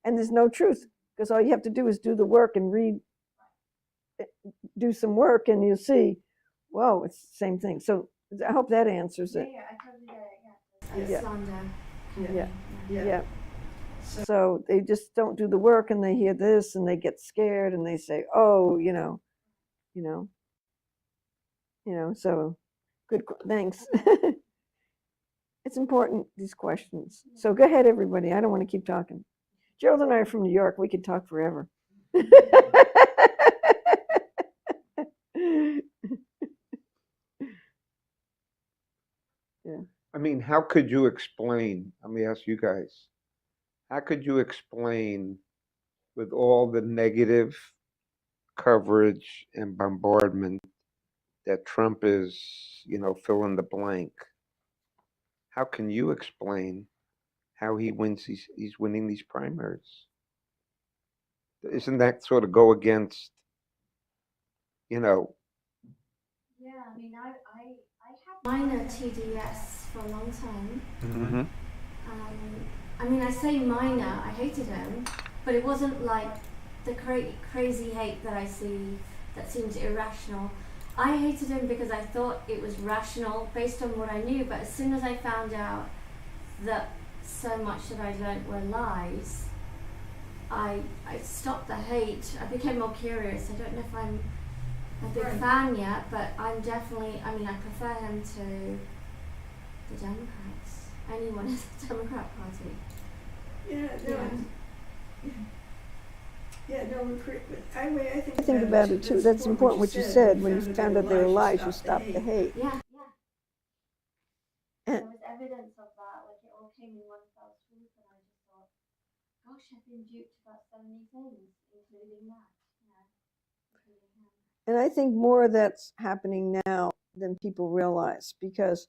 And there's no truth, because all you have to do is do the work and do some work, and you'll see, whoa, it's the same thing. So I hope that answers it. Yeah, I totally get it. Yeah. Slander. Yeah. So they just don't do the work, and they hear this, and they get scared, and they say, "Oh, So, good. Thanks. It's important, these questions. So go ahead, everybody. I don't want to keep talking. Gerald and I are from New York. We could talk forever. Yeah. I mean, how could you explain? Let me ask you guys. How could you explain, with all the negative coverage and bombardment, that Trump is, fill in the blank? How can you explain how he wins? He's winning these primaries. Isn't that sort of go against, Yeah, I mean, I had minor TDS for a long time. I mean, I say minor, I hated him, but it wasn't like the crazy hate that I see that seems irrational. I hated him because I thought it was rational based on what I knew, but as soon as I found out that so much that I learned were lies, I stopped the hate. I became more curious. I don't know if I'm a big fan yet, but I'm definitely, I mean, I prefer him to the Democrats. Anyone in the Democrat Party. Yeah, no, yeah, no, I think I think about it too. That's important what you said. When you found out they were lies, you stopped the hate. Yeah. And- There was evidence of that, like it all came in one fell swoop, and I just thought, gosh, I've been duped about so many things, including that, including him. And I think more of that's happening now than people realize, because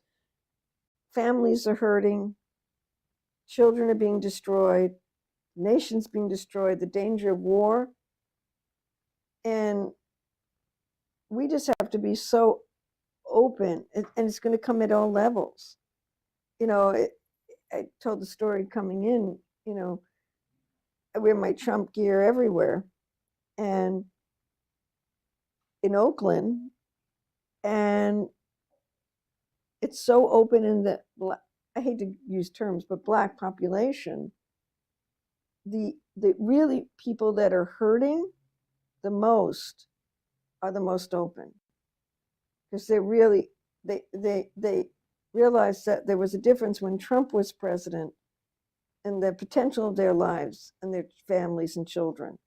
families are hurting, children are being destroyed, nations being destroyed, the danger of war. And we just have to be so open, and it's going to come at all levels. I told the story coming in, I wear my Trump gear everywhere. And in Oakland, and it's so open in the, I hate to use terms, but Black population, the really people that are hurting the most are the most open, because they really they realized that there was a difference when Trump was president and the potential of their lives and their families and children,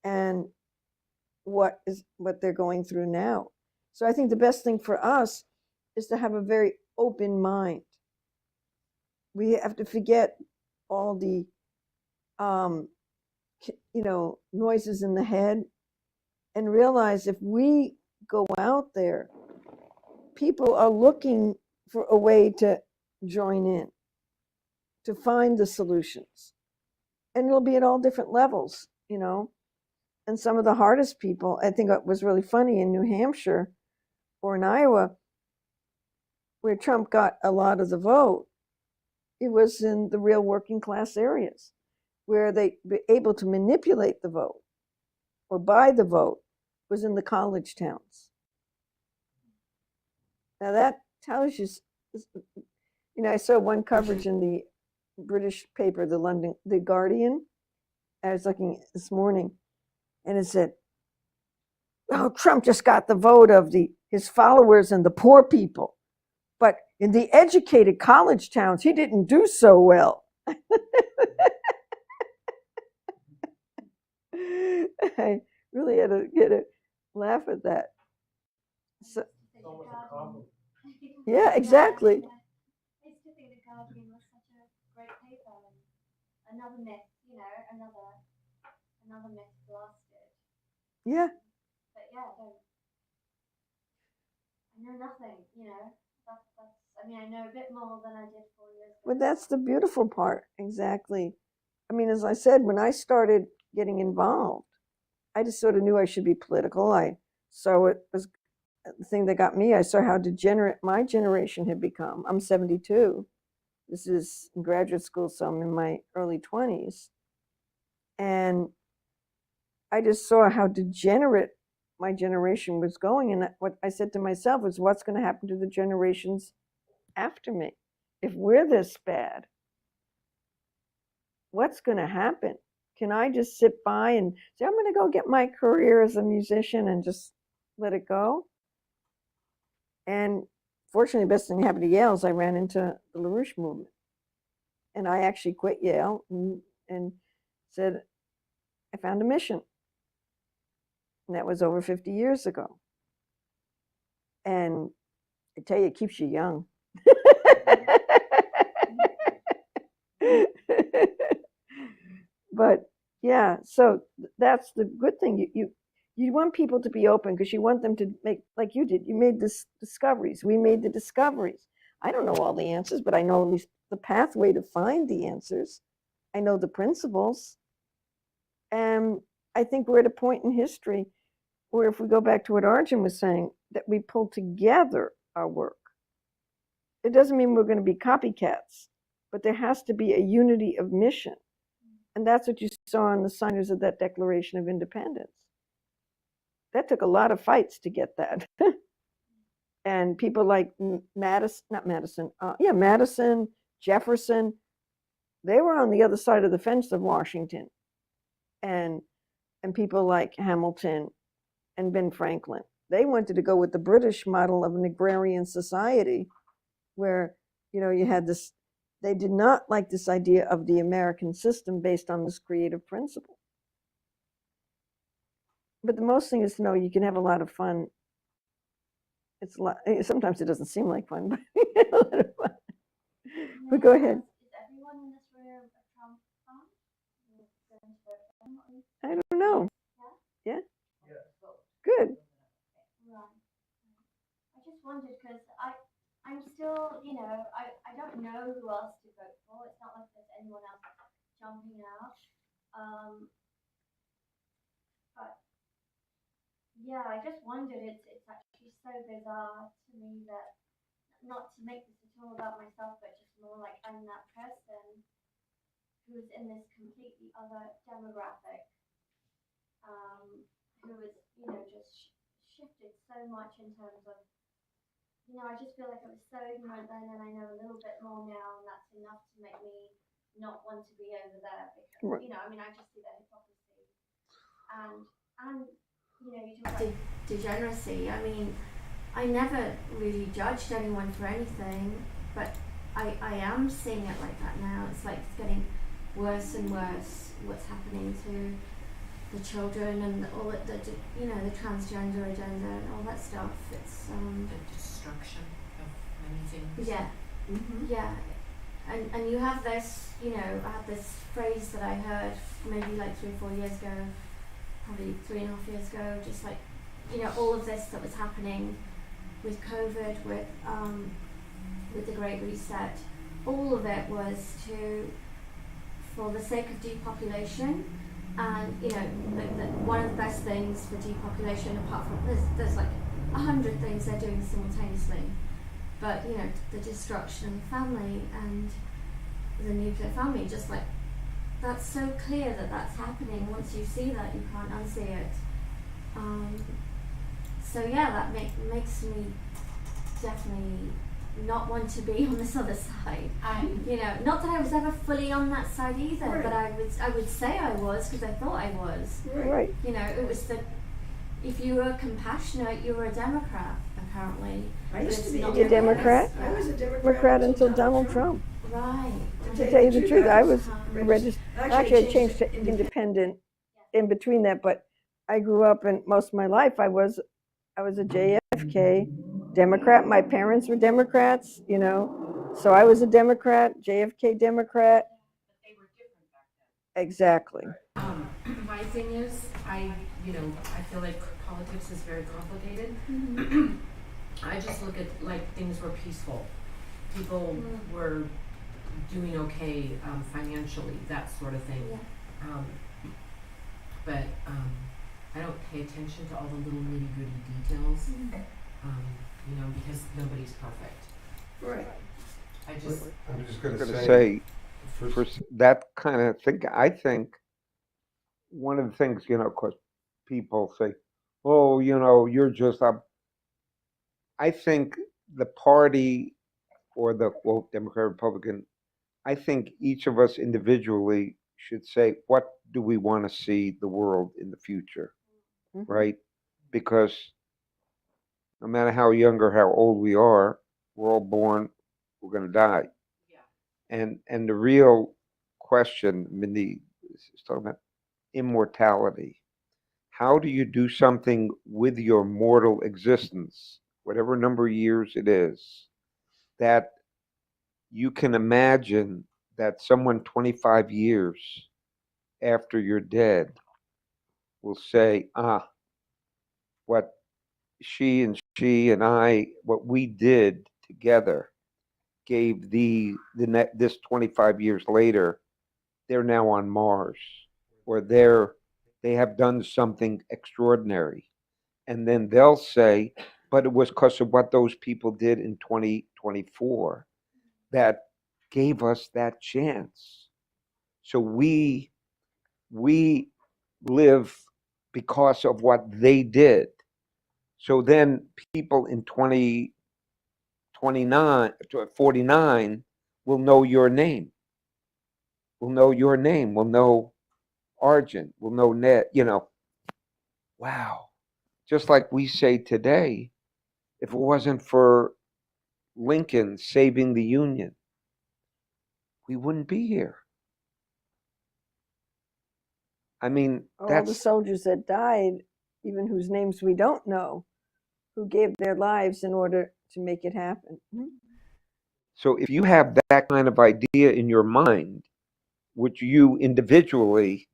and what they're going through now. So I think the best thing for us is to have a very open mind. We have to forget all the noises in the head, and realize if we go out there, people are looking for a way to join in, to find the solutions. And it'll be at all different levels, And some of the hardest people, I think it was really funny in New Hampshire or in Iowa, where Trump got a lot of the vote, it was in the real working class areas where they were able to manipulate the vote or buy the vote, was in the college towns. Now that tells you, I saw one coverage in the British paper, The Guardian. I was looking this morning, and it said, "Oh, Trump just got the vote of his followers and the poor people, but in the educated college towns, he didn't do so well." I really had to get a laugh at that. So, yeah, exactly. I used to think The Guardian was such a great paper, and another myth, another myth blasted. Yeah. But yeah, I know nothing, I know a bit more than I did 4 years ago. Well, that's the beautiful part, exactly. I mean, as I said, when I started getting involved, I just sort of knew I should be political. I saw it was the thing that got me. I saw how degenerate my generation had become. I'm 72. This is in graduate school, so I'm in my early 20s. And I just saw how degenerate my generation was going. And what I said to myself was, what's going to happen to the generations after me? If we're this bad, what's going to happen? Can I just sit by and say, I'm going to go get my career as a musician and just let it go? And fortunately, the best thing that happened to Yale is I ran into the LaRouche movement. And I actually quit Yale and said, I found a mission. And that was over 50 years ago. And I tell you, it keeps you young. But yeah, so that's the good thing. You want people to be open because you want them to make, like you did. You made this discoveries. We made the discoveries. I don't know all the answers, but I know at least the pathway to find the answers. I know the principles. And I think we're at a point in history where, if we go back to what Arjun was saying, that we pull together our work. It doesn't mean we're going to be copycats, but there has to be a unity of mission. And that's what you saw in the signers of that Declaration of Independence. That took a lot of fights to get that. And people like Madison, Jefferson, they were on the other side of the fence of Washington. And people like Hamilton and Ben Franklin, they wanted to go with the British model of an agrarian society where, you had this, they did not like this idea of the American system based on this creative principle. But the most thing is to know you can have a lot of fun. It's a lot, sometimes it doesn't seem like fun, but a lot of fun. But go ahead. Is everyone in this room a Trump fan? I don't know. Yeah? Yeah. Good. Right. I just wondered because I'm still, I don't know who else to vote for. It's not like there's anyone else jumping out. But yeah, I just wondered. It's actually so bizarre to me that, not to make this at all about myself, but just more like I'm that person who's in this completely other demographic, who is, just shifted so much in terms of, I just feel like I was so ignorant then, and I know a little bit more now, and that's enough to make me not want to be over there because, Right. I just see the hypocrisy. And you talk about degeneracy. I mean, I never really judged anyone for anything, but I am seeing it like that now. It's like it's getting worse and worse, what's happening to the children and all the transgender agenda and all that stuff. It's the destruction of many things. Yeah. Mm-hmm. Yeah. And you have this, I had this phrase that I heard maybe like 3 or 4 years ago, probably 3.5 years ago, just like, all of this that was happening with COVID, with the Great Reset, all of it was for the sake of depopulation. And one of the best things for depopulation, apart from there's like 100 things they're doing simultaneously, but the destruction of the family and the nuclear family, just like that's so clear that that's happening. Once you see that, you can't unsee it. So yeah, that makes me definitely not want to be on this other side. Not that I was ever fully on that side either, right. But I would say I was because I thought I was. Right. It was if you were compassionate, you were a Democrat, apparently. I used to be a Democrat. I was a Democrat until Donald Trump. Right. To tell you the truth, I was registered. Actually, I changed to independent in between that, but I grew up, and most of my life I was a JFK Democrat. My parents were Democrats, so I was a Democrat, JFK Democrat. But they were different back then. Exactly. My thing is, I feel like politics is very complicated. Mm-hmm. I just look at like things were peaceful. People were doing okay financially, that sort of thing. Yeah. But I don't pay attention to all the little nitty gritty details, because nobody's perfect. Right. I'm just going I'm to going to say, say, for that kind of thing, I think one of the things, of course, people say, oh, you're just up. I think the party or the quote Democrat Republican, I think each of us individually should say, what do we want to see the world in the future, right? Because no matter how young or how old we are, we're all born, we're going to die. Yeah. And the real question, Mindy, is talking about immortality. How do you do something with your mortal existence, whatever number of years it is, that you can imagine that someone 25 years after you're dead will say, what she and I, what we did together gave this 25 years later, they're now on Mars, or they have done something extraordinary. And then they'll say, but it was because of what those people did in 2024 that gave us that chance. So we live because of what they did. So then people in 49 will know your name. Will know your name. Will know Argent. Will know Ned. Wow. Just like we say today, if it wasn't for Lincoln saving the Union, we wouldn't be here. I mean, All the soldiers that died, even whose names we don't know, who gave their lives in order to make it happen. So if you have that kind of idea in your mind, which you individually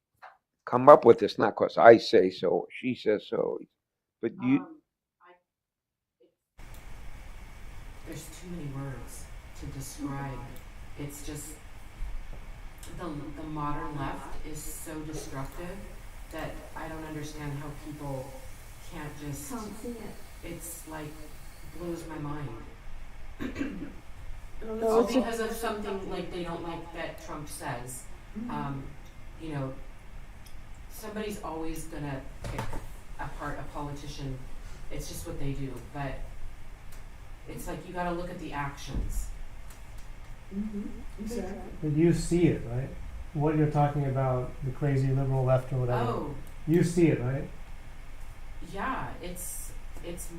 come up with, it's not because I say so or she says so, but you. There's too many words to describe. It's just the modern left is so destructive that I don't understand how people can't just. Can't see it. It's like blows my mind. No, All it's because of something like they don't like that Trump says. You know, somebody's always gonna pick apart a politician. It's just what they do. But it's like you gotta look at the actions. Exactly. But you see it, right? What you're talking about, the crazy liberal left or whatever. Oh, You see it, right? yeah, it's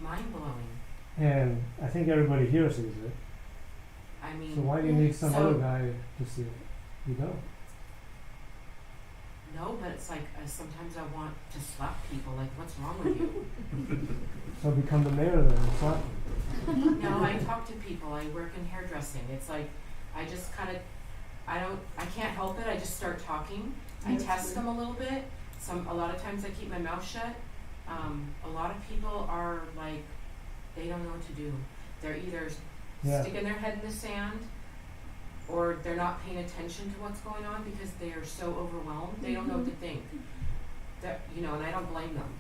mind blowing. And I think everybody here sees it. I mean, So why do you need some So- other guy to see it? You don't. no, but it's like sometimes I want to slap people. Like, what's wrong with you? So become the mayor then and slap him. No, I talk to people. I work in hairdressing. It's like I just kind of, I can't help it. I just start talking. I That's test good. them a little bit. A lot of times I keep my mouth shut. A lot of people are like, they don't know what to do. They're either Yeah. sticking their head in the sand, or they're not paying attention to what's going on because they are so overwhelmed. They don't know what to think. That and I don't blame them.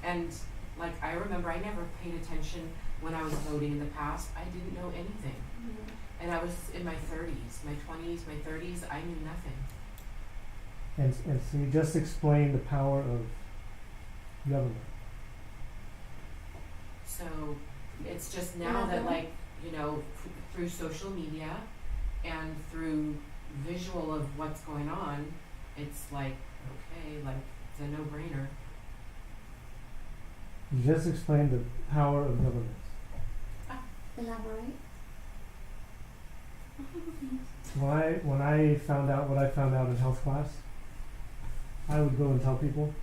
And like I remember, I never paid attention when I was voting in the past. I didn't know anything, and I was in my 30s, my 20s, my 30s. I knew nothing. And so you just explain the power of government. So it's just now that through social media and through visual of what's going on, it's like, okay, like it's a no-brainer. You just explained the power of government. Elaborate. When I found out what I found out in health class, I would go and tell people.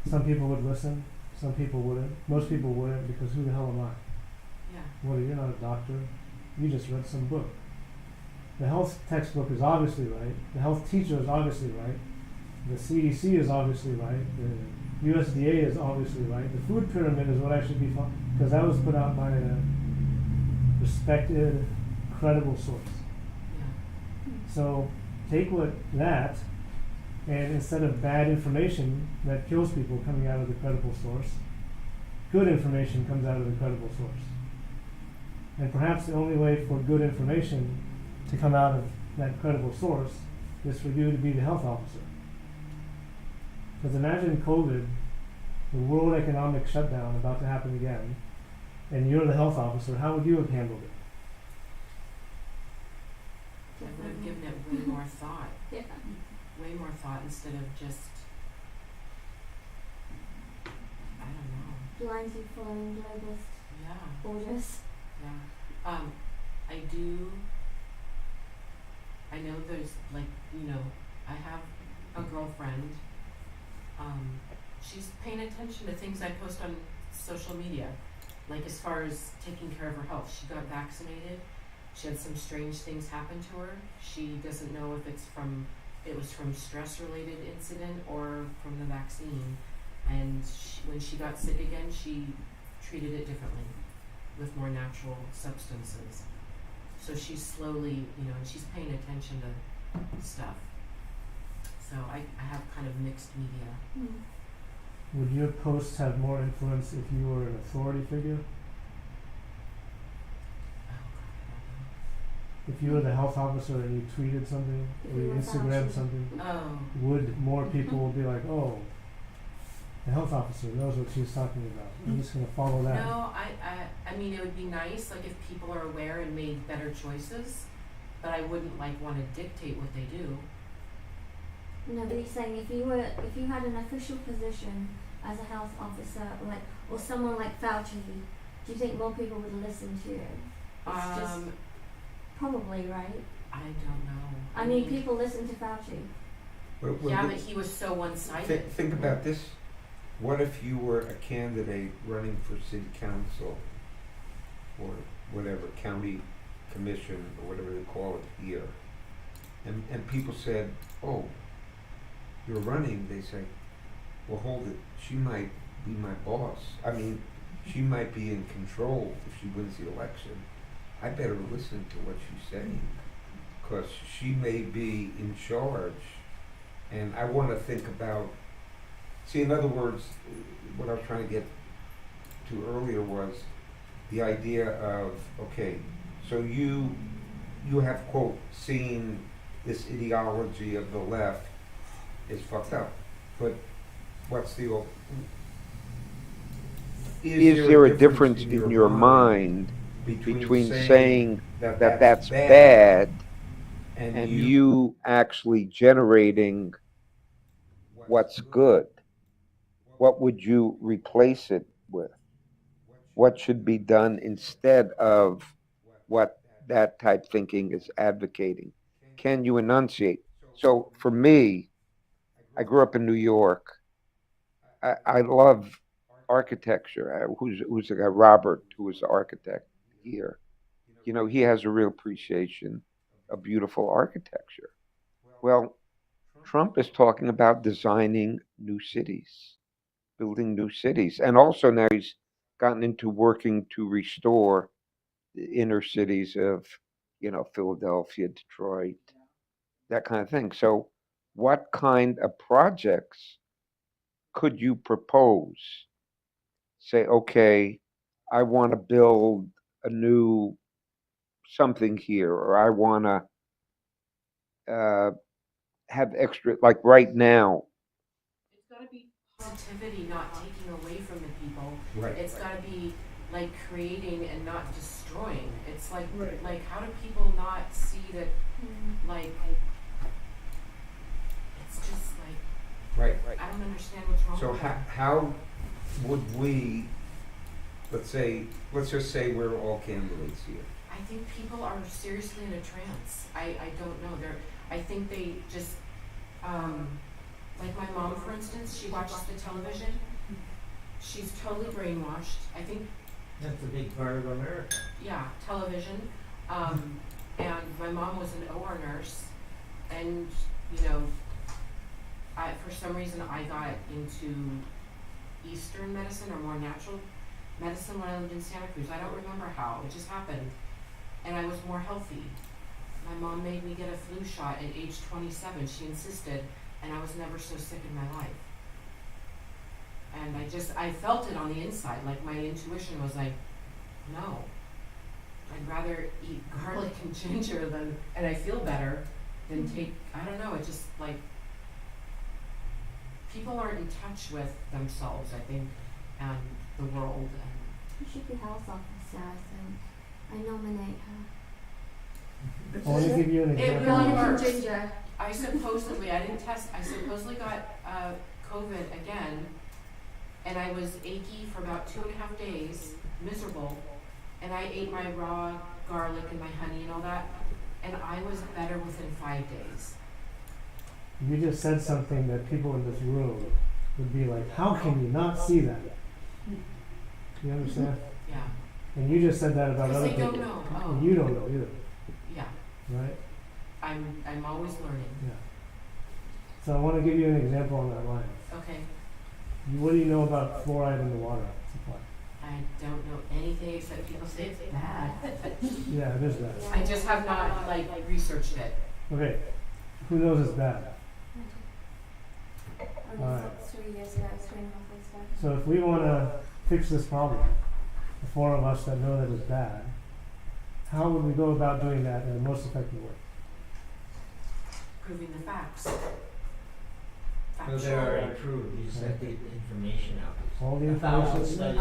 Some people would listen, some people wouldn't. Most people wouldn't, because who the hell am I? Yeah. Well, you're not a doctor. You just read some book. The health textbook is obviously right. The health teacher is obviously right. The CDC is obviously right. The USDA is obviously right. The food pyramid is what I should be following, because that was put out by a respected, credible source. Yeah. So take that, and instead of bad information that kills people coming out of the credible source, good information comes out of the credible source. And perhaps the only way for good information to come out of that credible source is for you to be the health officer. Because imagine COVID, the world economic shutdown about to happen again, and you're the health officer. How would you have handled it? I would have given it way more thought. Yeah. Way more thought instead of just, I don't know. Blindly following globalist Yeah. orders. Yeah. I know there's I have a girlfriend. She's paying attention to things I post on social media. Like as far as taking care of her health. She got vaccinated. She had some strange things happen to her. She doesn't know if it was from stress-related incident or from the vaccine. And when she got sick again, she treated it differently with more natural substances. So she's slowly, and she's paying attention to stuff. So I have kind of mixed media. Would your posts have more influence if you were an authority figure? Oh God, I don't if you were the health officer and you tweeted something or you Instagrammed something, Oh, would more people be like, oh, the health officer knows what she's talking about. I'm just going to follow that. no, I mean, it would be nice, like, if people are aware and made better choices, but I wouldn't, like, want to dictate what they do. No, but he's saying if you had an official position as a health officer, like, or someone like Fauci, do you think more people would listen to you? It's just probably, right? I don't know. I mean, people listen to Fauci. Yeah, but he was so one-sided. Think about this. What if you were a candidate running for city council or whatever, county commission or whatever they call it here, and people said, oh, you're running, they say, well, hold it, she might be my boss. I mean, she might be in control if she wins the election. I better listen to what she's saying, because she may be in charge. And I want to think about, see, in other words, what I was trying to get to earlier was the idea of, okay, so you have, quote, seen this ideology of the left is fucked up, but what's the, is there a difference in your mind between saying that that's bad and you actually generating what's good? What would you replace it with? What should be done instead of what that type thinking is advocating? Can you enunciate? So for me, I grew up in New York. I love architecture. Who's the guy? Robert, who was the architect here. You know, he has a real appreciation of beautiful architecture. Well, Trump is talking about designing new cities, building new cities. And also now he's gotten into working to restore the inner cities of, you know, Philadelphia, Detroit, that kind of thing. So what kind of projects could you propose? Say, okay, I want to build a new something here, or I want to have extra, like right now. It's got to be positivity, not taking away from the people. Right. It's got to be like creating and not destroying. It's like, Right. like how do people not see that, like, it's just like, Right. I don't understand what's wrong So with that. how would we, let's just say we're all candidates here. I think people are seriously in a trance. I don't know. I think they just, like my mom, for instance, she watches the television. She's totally brainwashed. I think, That's a big part of America. yeah, television. And my mom was an OR nurse, and you know, for some reason I got into Eastern medicine or more natural medicine when I lived in Santa Cruz. I don't remember how. It just happened. And I was more healthy. My mom made me get a flu shot at age 27. She insisted, and I was never so sick in my life. And I felt it on the inside. Like my intuition was like, no. I'd rather eat garlic and ginger and I feel better than take, I don't know, it just like, people aren't in touch with themselves, I think, and the world. She should be health officer, I think. I nominate her. I want to give you an It example. really Garlic and works. ginger. I supposedly got COVID again, and I was achy for about 2.5 days, miserable, and I ate my raw garlic and my honey and all that, and I was better within 5 days. You just said something that people in this room would be like, how can you not see that? You understand? Yeah. And you just said that about Because other they people. don't know. And you don't know either, Yeah. right? I'm always learning. Yeah. So I want to give you an example on that line. Okay. What do you know about fluoride in the water supply? I don't know anything except people say it's bad. Yeah, it is bad. I just have not like researched it. Okay, who knows it's bad? Only Alright. 3 years ago, 3.5 years ago. So if we want to fix this problem, the four of us that know that it's bad, How would we go about doing that in the most effective way? Proving the facts. Well, they're already proved, you set the information out. All the 1,000 information. studies.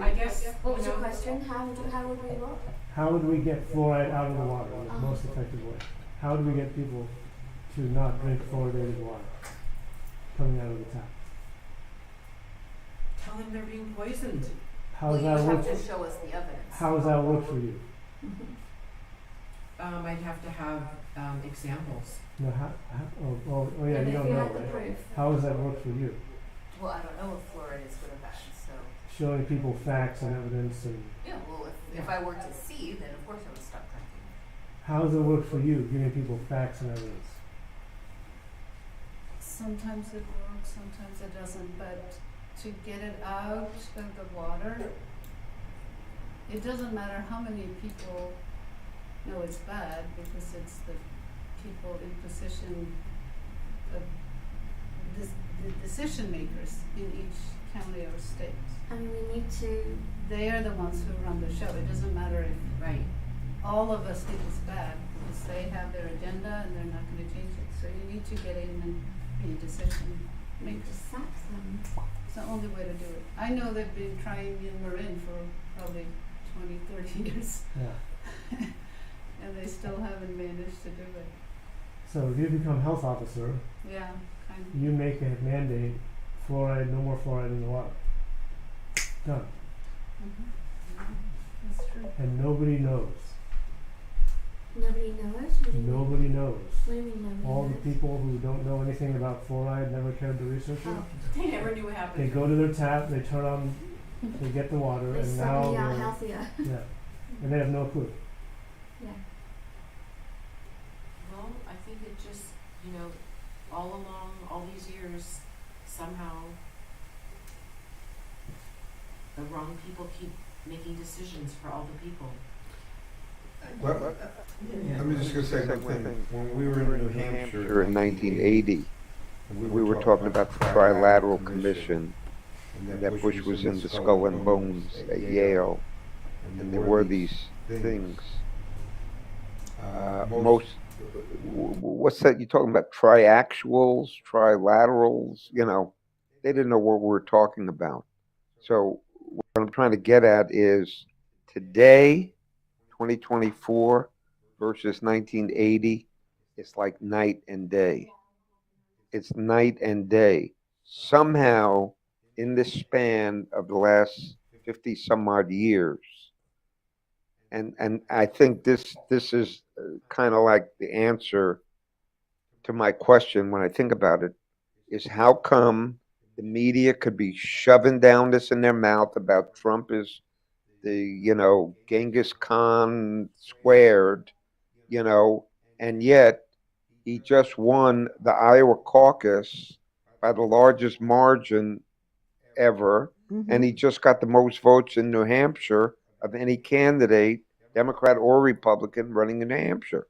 I guess, What was you your know, question? How would we what? How would we get fluoride out of the water in the most effective way? How do we get people to not drink fluoridated water coming out of the tap? tell them they're being poisoned. How does that work? show us the evidence. How does that work for you? I'd have to have examples. No, yeah, And you if don't you know, had the right? proof. How does that work for you? Well, I don't know if fluoride is good or bad, so. Showing people facts and evidence, and Yeah, well, if I were to see, then of course I would stop drinking. how does it work for you, giving people facts and evidence? Sometimes it works, sometimes it doesn't, but to get it out of the water, it doesn't matter how many people know it's bad, because it's the people in position of the decision makers in each county or state. And we need to. They are the ones who run the show. It doesn't matter if Right. all of us think it's bad, because they have their agenda and they're not gonna change it. So you need to get in and be a decision We need maker. to sack them. It's the only way to do it. I know they've been trying in Marin for probably 20, 30 years, Yeah. and they still haven't managed to do it. So if you become health officer, Yeah, kind of. you make a mandate, fluoride, no more fluoride in the water. Done. That's true. And nobody knows. Nobody knows. What do you mean? Nobody knows. What do you mean nobody All the knows? people who don't know anything about fluoride, never cared to research it, Oh, They never knew what they happened. go to their tap, they turn on, they get the water, they and now suddenly are they're, healthier. yeah, and they have no clue. Yeah. Well, I think it just, all along, all these years, somehow, the wrong people keep making decisions for all the people. Well, I'm just gonna say one thing. When we were in New Hampshire in 1980, we were talking about the Trilateral Commission, and that Bush was in the Skull and Bones at Yale, and there were these things. What's that you're talking about? Triaxuals, trilaterals, they didn't know what we were talking about. So what I'm trying to get at is today, 2024 versus 1980, it's like night and day. It's night and day. Somehow, in this span of the last 50 some odd years, and I think this is kind of like the answer to my question when I think about it, is how come the media could be shoving down this in their mouth about Trump is the, Genghis Khan squared, and yet he just won the Iowa caucus by the largest margin ever, and he just got the most votes in New Hampshire of any candidate, Democrat or Republican, running in New Hampshire.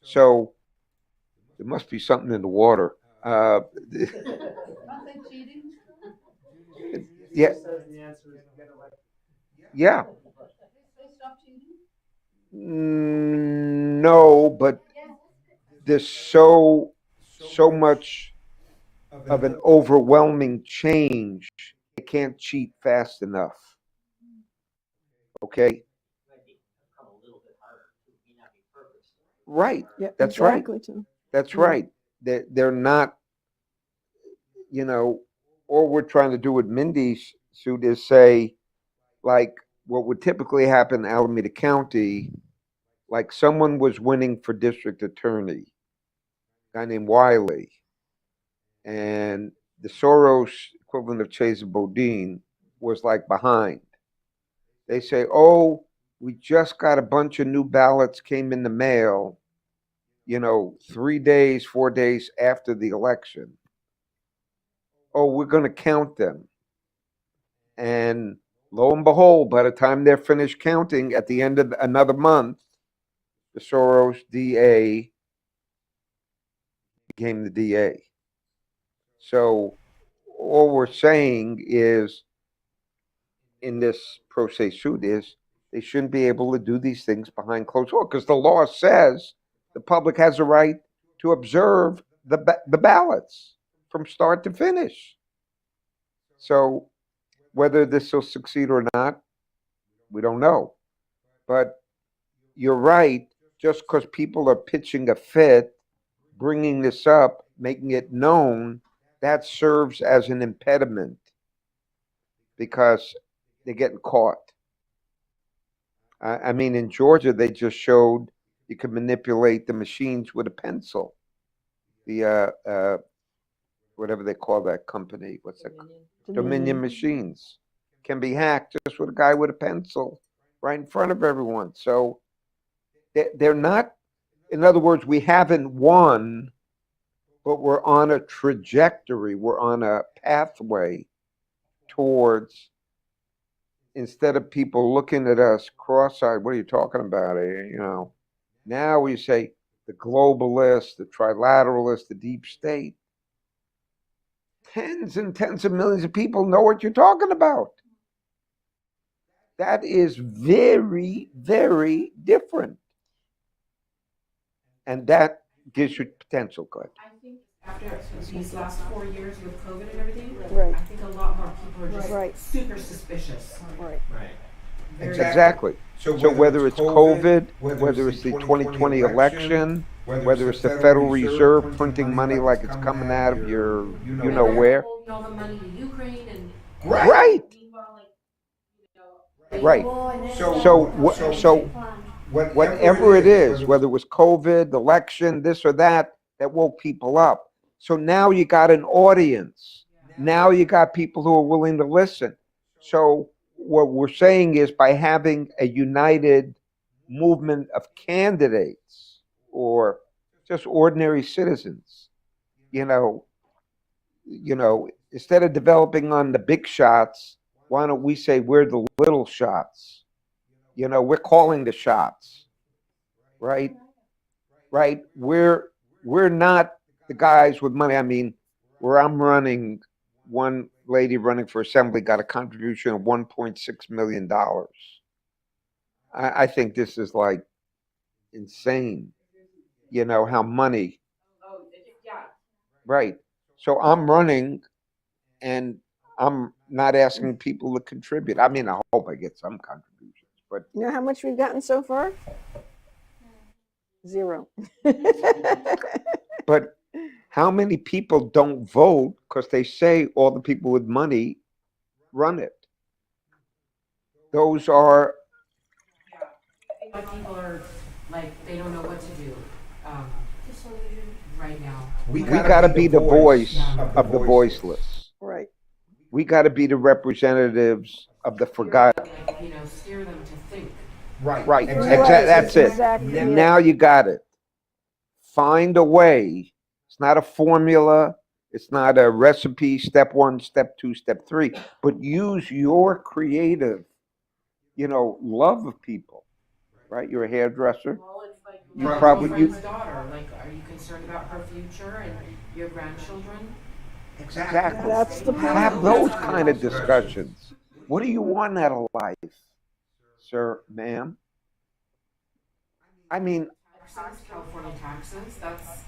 So there must be something in the water. Aren't they cheating? Yeah. Yeah. They stop cheating? No, but there's so much of an overwhelming change. They can't cheat fast enough. Okay. Right. Yeah, That's right. exactly, Tim. That's right. They're not, all we're trying to do with Mindy's suit is say, like, what would typically happen in Alameda County, like someone was winning for district attorney, a guy named Wiley, and the Soros equivalent of Chesa Bodine was like behind. They say, oh, we just got a bunch of new ballots came in the mail, 3 days, 4 days after the election. Oh, we're going to count them. And lo and behold, by the time they're finished counting at the end of another month, the Soros DA became the DA. So all we're saying is, in this pro se suit, is They shouldn't be able to do these things behind closed doors because the law says the public has a right to observe the ballots from start to finish. So whether this will succeed or not, we don't know. But you're right, just because people are pitching a fit, bringing this up, making it known, that serves as an impediment because they're getting caught. I mean, in Georgia, they just showed you can manipulate the machines with a pencil. The whatever they call that company, what's that? Dominion machines can be hacked just with a guy with a pencil right in front of everyone. So they're not. In other words, we haven't won, but we're on a trajectory. We're on a pathway towards. Instead of people looking at us cross-eyed, what are you talking about? You know, now we say the globalists, the trilateralists, the deep state. Tens and tens of millions of people know what you're talking about. That is very, very different. And that gives you potential, good. I think after these last 4 years with COVID and everything, Right. I think a lot more people are just Right. super suspicious. Right. Right. Very- Exactly. So whether it's COVID, whether it's the 2020 election, whether it's the Federal Reserve printing money like it's coming out of your, you know where. All the money to Ukraine and Right. meanwhile, like, you know, Right. So whatever it is, whether it was COVID, election, this or that woke people up. So now you got an audience. Now you got people who are willing to listen. So what we're saying is by having a united movement of candidates or just ordinary citizens, you know, instead of developing on the big shots, why don't we say we're the little shots? You know, we're calling the shots, right? Right? We're not the guys with money. I mean, where I'm running, one lady running for assembly got a contribution of $1.6 million. I think this is like insane, you know, how money. Right. So I'm running and I'm not asking people to contribute. I mean, I hope I get some contributions, but You know how much we've gotten so far? 0. but how many people don't vote because they say all the people with money run it? Those are a lot of people are like they don't know what to do right now. we got to be the voice of the voiceless. Right. We got to be the representatives of the forgotten. Like, you know, steer them to think. Right. Exactly. That's it. Exactly. And now you got it. Find a way. It's not a formula. It's not a recipe, step 1, step 2, step 3, but use your creative, you know, love of people, right? You're a hairdresser. Well, it's like You your probably- girlfriend's daughter. Like, are you concerned about her future and your grandchildren? Exactly. That's the point. Have those kind of discussions. What do you want out of life, sir, ma'am? I mean, Taxes, California taxes. That's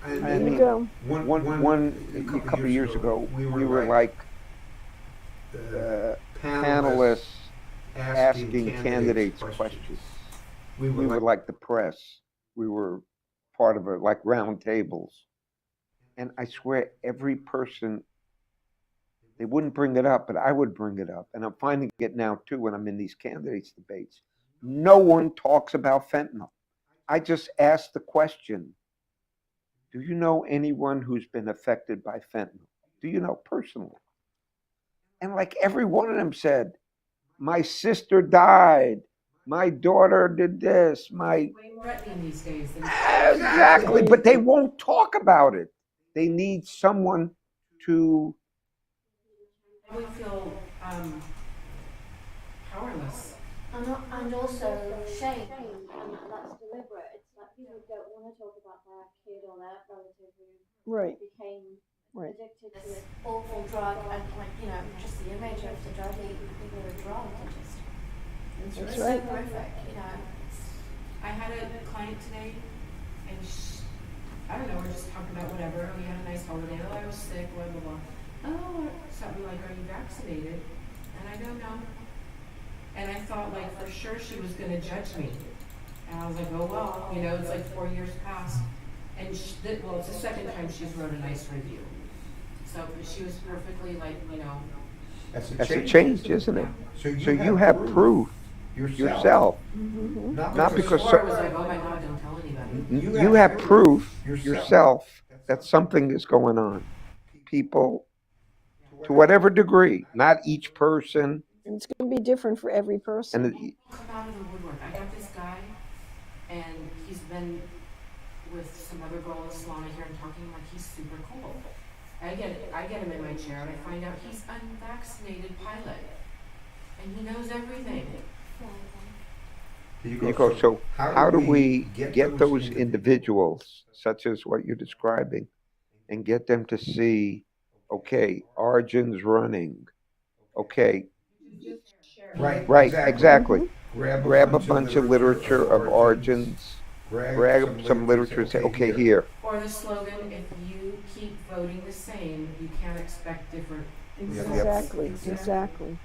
I There you mean, go. a couple of years ago, we were like panelists asking candidates questions. We were like the press. We were part of it, like round tables. And I swear, every person, they wouldn't bring it up, but I would bring it up. And I'm finding it now, too, when I'm in these candidates debates. No one talks about fentanyl. I just asked the question, do you know anyone who's been affected by fentanyl? Do you know personally? And like every one of them said, my sister died. My daughter did this. way more threatening these days than Exactly, but they won't talk about it. They need someone to. we feel powerless. And also shame, and that's deliberate. It's like people don't want to talk about their kid or their relative who Right. became Right. addicted to this awful drug, and like, you know, just the image of the drug, people who are drugged, and just It's That's so right. horrific, you know. I had a client today, and I don't know, we're just talking about whatever. We had a nice holiday. Oh, I was sick, blah, blah, blah. Oh, something like, are you vaccinated? And I don't know. And I thought, like, for sure she was going to judge me. And I was like, oh, well, you know, it's like 4 years past. And well, it's the second time she's wrote a nice review. So she was perfectly, like, you know. That's a change, isn't it? So you have proof yourself, Mhm. not because Before it was like, oh my God, don't tell anybody. you have proof yourself that something is going on. People, to whatever degree, not each person, And it's going to be different for every person. and Come out of the woodwork. I got this guy, and he's been with some other girl in the salon. I hear him talking like he's super cool. I get him in my chair, and I find out he's unvaccinated pilot, and he knows everything. you go, so how do we get those individuals, such as what you're describing, and get them to see, okay, Arjun's running, okay, right, exactly. Grab a bunch of literature of Arjun's, grab some literature and say, okay, here. Or the slogan, if you keep voting the same, you can't expect different. Exactly, exactly.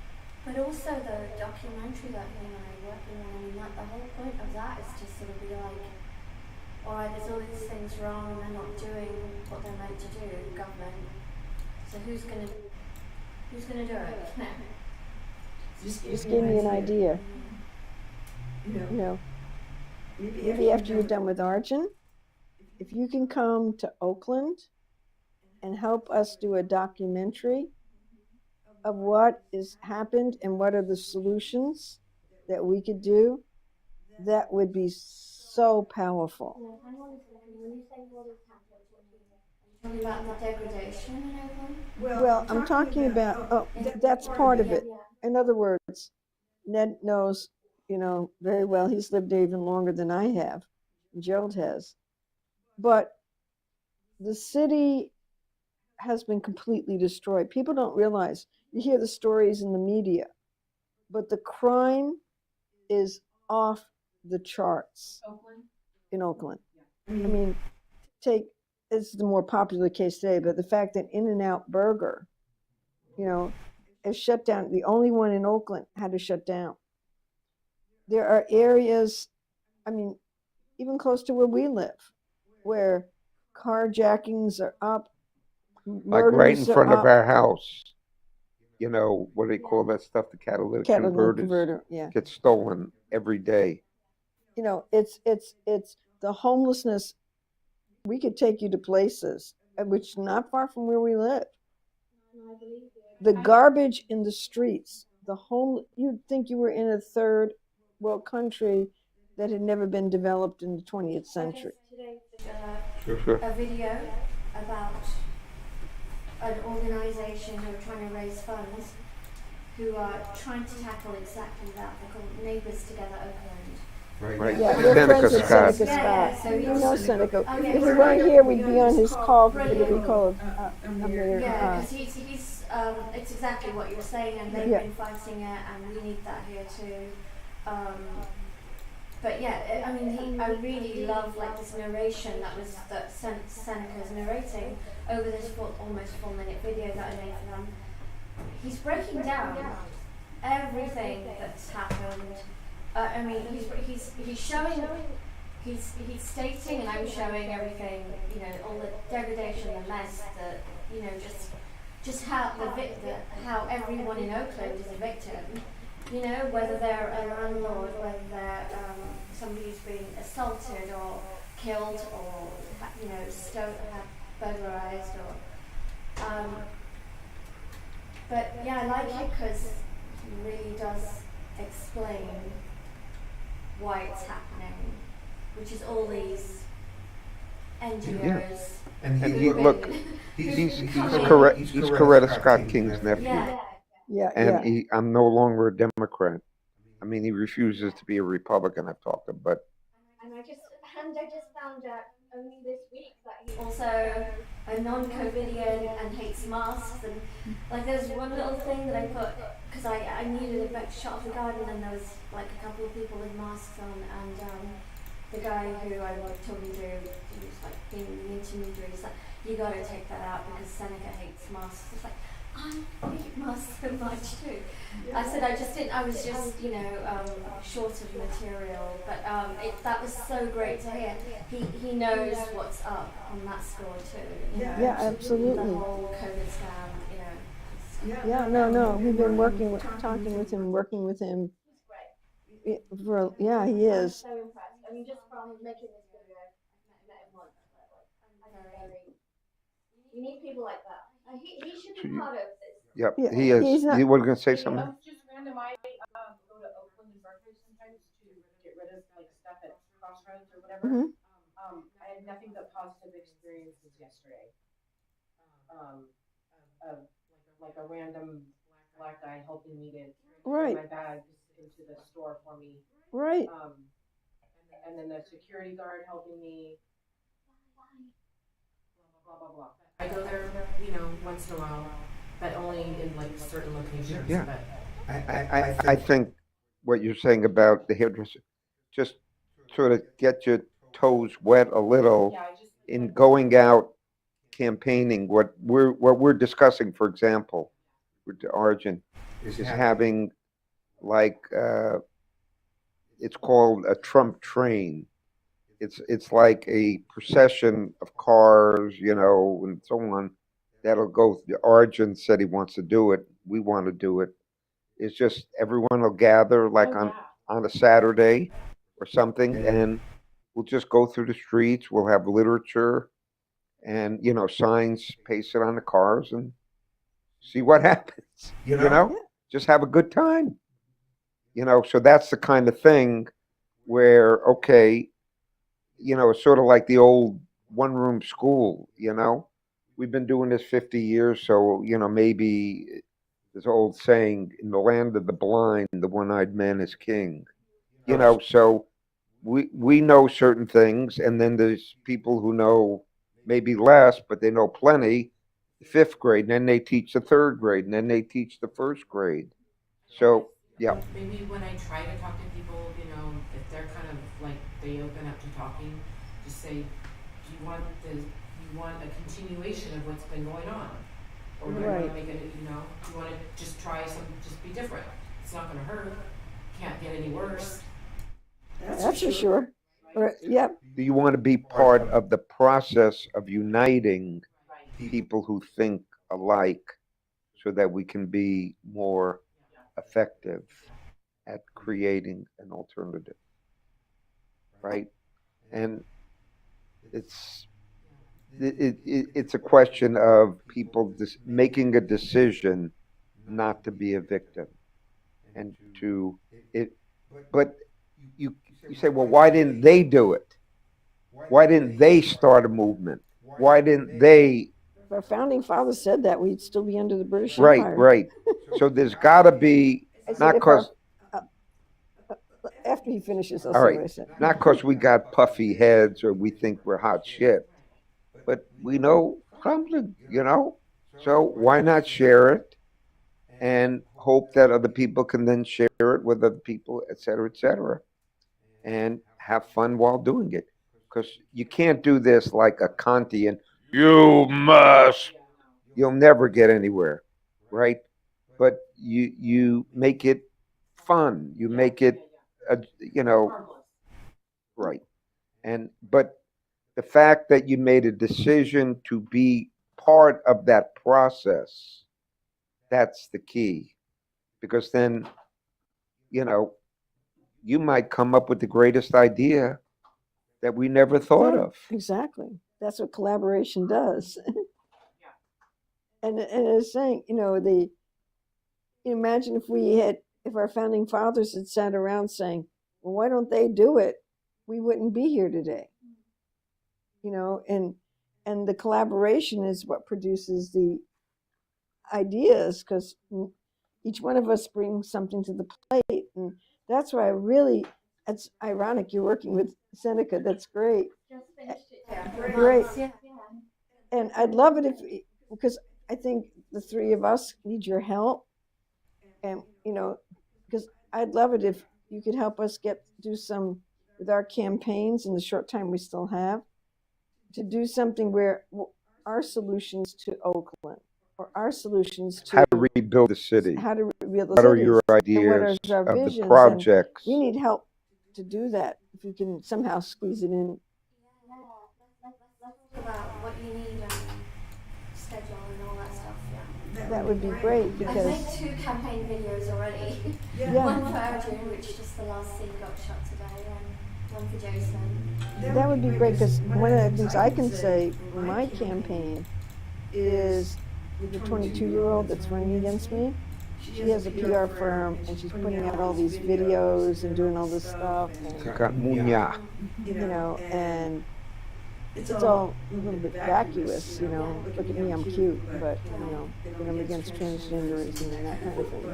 But also the documentary that him and I are working on, I mean, that the whole point of that is to sort of be like, alright, there's all these things wrong and they're not doing what they're meant to do, government. So who's gonna do it? Just give me an idea. You know, maybe after you're done with Arjun, if you can come to Oakland and help us do a documentary of what has happened and what are the solutions that we could do, that would be so powerful. Hang on a second, when you say what has happened, what do you mean? Talking about the degradation in Oakland? Well, I'm talking about, that's part of it. In other words, Ned knows, you know, very well. He's lived there even longer than I have. Gerald has. But the city has been completely destroyed. People don't realize. You hear the stories in the media, but the crime is off the charts in Oakland. I mean, it's the more popular case today, but the fact that In-N-Out Burger, you know, has shut down, the only one in Oakland had to shut down. There are areas, I mean, even close to where we live, where carjackings are up, Like right in murders are front of up. our house. You know, what do they call that stuff? The catalytic converters Yeah. get stolen every day. You know, it's the homelessness. We could take you to places which not far from where we live. The garbage in the streets, you'd think you were in a third world country that had never been developed in the 20th century. Sure. A video about an organisation who are trying to raise funds, who are trying to tackle exactly that. They're called Neighbours Together Oakland. Right. Yeah, we're Seneca friends with Scott. Seneca Scott. So You know Seneca. Oh, yeah, If he he's weren't really here, we'd good. be on his call. It would be Brilliant. called Yeah, because he's it's exactly what you're saying, and they've Yeah. been fighting it, and we need that here too. But yeah, I mean, I really love like this narration that Seneca's narrating over this almost 4-minute video that I made for them. He's breaking down everything that's happened. I mean, he's showing, he's stating, and I'm showing everything. You know, all the degradation, the mess, you know, just how how everyone in Oakland is a victim. You know, whether they're a landlord, whether they're somebody who's been assaulted or killed or, you know, burglarized or. But yeah, I like it because it really does explain why it's happening, which is all these NGOs. And who've he, been- look, who've he's come in- Coretta Scott King's nephew. Yeah. And I'm no longer a Democrat. I mean, he refuses to be a Republican. I've talked to him, but And I just found out only this week that he's also a non-COVIDian and hates masks. And like there's one little thing that I put, because I needed a better shot of the garden, and there was like a couple of people with masks on, and the guy who I was talking to, he was like being the intermediary, he's like, you gotta take that out because Seneca hates masks. It's like, I hate masks so much too. I said I was just, short of material, but that was so great to hear. He knows what's up on that score too. Yeah, absolutely. The whole COVID scam, Yeah, no, we've been working with him. He is. So impressed. I mean, just from making this video, I met him once. You need people like that. He should be part of this. Yep, Yeah, he is. he's not- You were going to say something? Just random. I go to Oakland and Berkeley sometimes to get rid of like stuff at Crossroads or whatever. Mhm. I had nothing but positive experiences yesterday. Like a random black guy helping me to Right. get my bags into the store for me. Right. And then the security guard helping me. Blah blah blah. I go there, once in a while, but only in like certain locations. Yeah. But I think what you're saying about the hairdresser, just sort of get your toes wet a little yeah, I just in going out campaigning. What we're discussing, for example, with Arjun, is having like it's called a Trump train. It's like a procession of cars, and so on. That'll go. Arjun said he wants to do it. We want to do it. It's just everyone will gather like on a Saturday or something, and we'll just go through the streets. We'll have literature and signs pasted on the cars and see what happens. Just have a good time. So that's the kind of thing where okay, it's sort of like the old one-room school. We've been doing this 50 years, so maybe this old saying, in the land of the blind, the one-eyed man is king. So we know certain things, and then there's people who know maybe less, but they know plenty. Fifth grade, and then they teach the third grade, and then they teach the first grade. So yeah, maybe when I try to talk to people, if they're kind of like they open up to talking, just say, do you want a continuation of what's been going on, or do you want to make it? Do you want to just try just be different? It's not going to hurt. Can't get any worse. That's for sure. Yep. do you want to be part of the process of uniting people who think alike so that we can be more effective at creating an alternative, right? And it's a question of people making a decision not to be a victim and to it. But you say, well, why didn't they do it? Why didn't they start a movement? Why didn't they? If our founding fathers said that, we'd still be under the British Right, Empire. right. So there's got to be, I said not if our- because, after he finishes, I'll all say what I right, said. not because we got puffy heads or we think we're hot shit, but we know something, So why not share it and hope that other people can then share it with other people, et cetera, and have fun while doing it? Because you can't do this like a Kantian, you must. You'll never get anywhere, right? But you make it fun. You make it, right. But the fact that you made a decision to be part of that process, that's the key. Because then, you might come up with the greatest idea that we never thought Yeah, of. Exactly. That's what collaboration does. And it's saying, imagine if our founding fathers had sat around saying, well, why don't they do it? We wouldn't be here today. And the collaboration is what produces the ideas, because each one of us brings something to the plate. And that's why it's ironic you're working with Seneca. That's great. Just finished it Great. And I'd love it if, because I think the three of us need your help. And, because I'd love it if you could help us do some, with our campaigns in the short time we still have, to do something where our solutions to Oakland, or our solutions to How to rebuild the city. how to rebuild the What are cities, your and what ideas is our of the visions, and projects? we need help to do that. If we can somehow squeeze it in. Let's talk about what you need and schedule and all that stuff. Yeah. That would be great I've because made 2 campaign videos already. Yeah. One for Arjun, which just the last scene got shot today, and one for Jason. that would be great because one of the things I can say for my campaign is with the 22-year-old that's running against me. She has a PR firm and she's putting out all these videos and doing all this stuff. Munya. And it's all a little bit vacuous, look at me, I'm cute, but, when I'm against transgenderism and that kind of thing.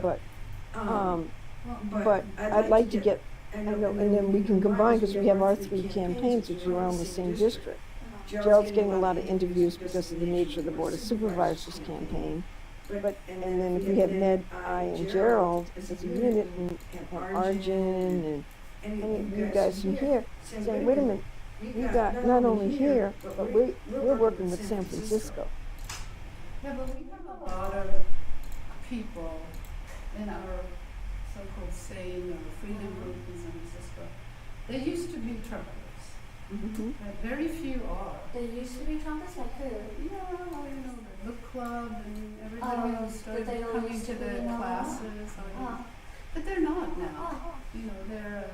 But I'd like to get, and then we can combine, because we have our 3 campaigns, which are on the same district. Gerald's getting a lot of interviews because of the nature of the Board of Supervisors campaign. And then if we have Ned, I, and Gerald as a unit, and Arjun, and any of you guys from here, saying, wait a minute, we got not only here, but we're working with San Francisco. Yeah, but we have a lot of people in our so-called sane or freedom group in San Francisco. They used to be truckers, but very few are. There used to be trumpets, like who? Yeah, the book club and everybody who started but they all coming used to to the be now? classes. But they're not now. They're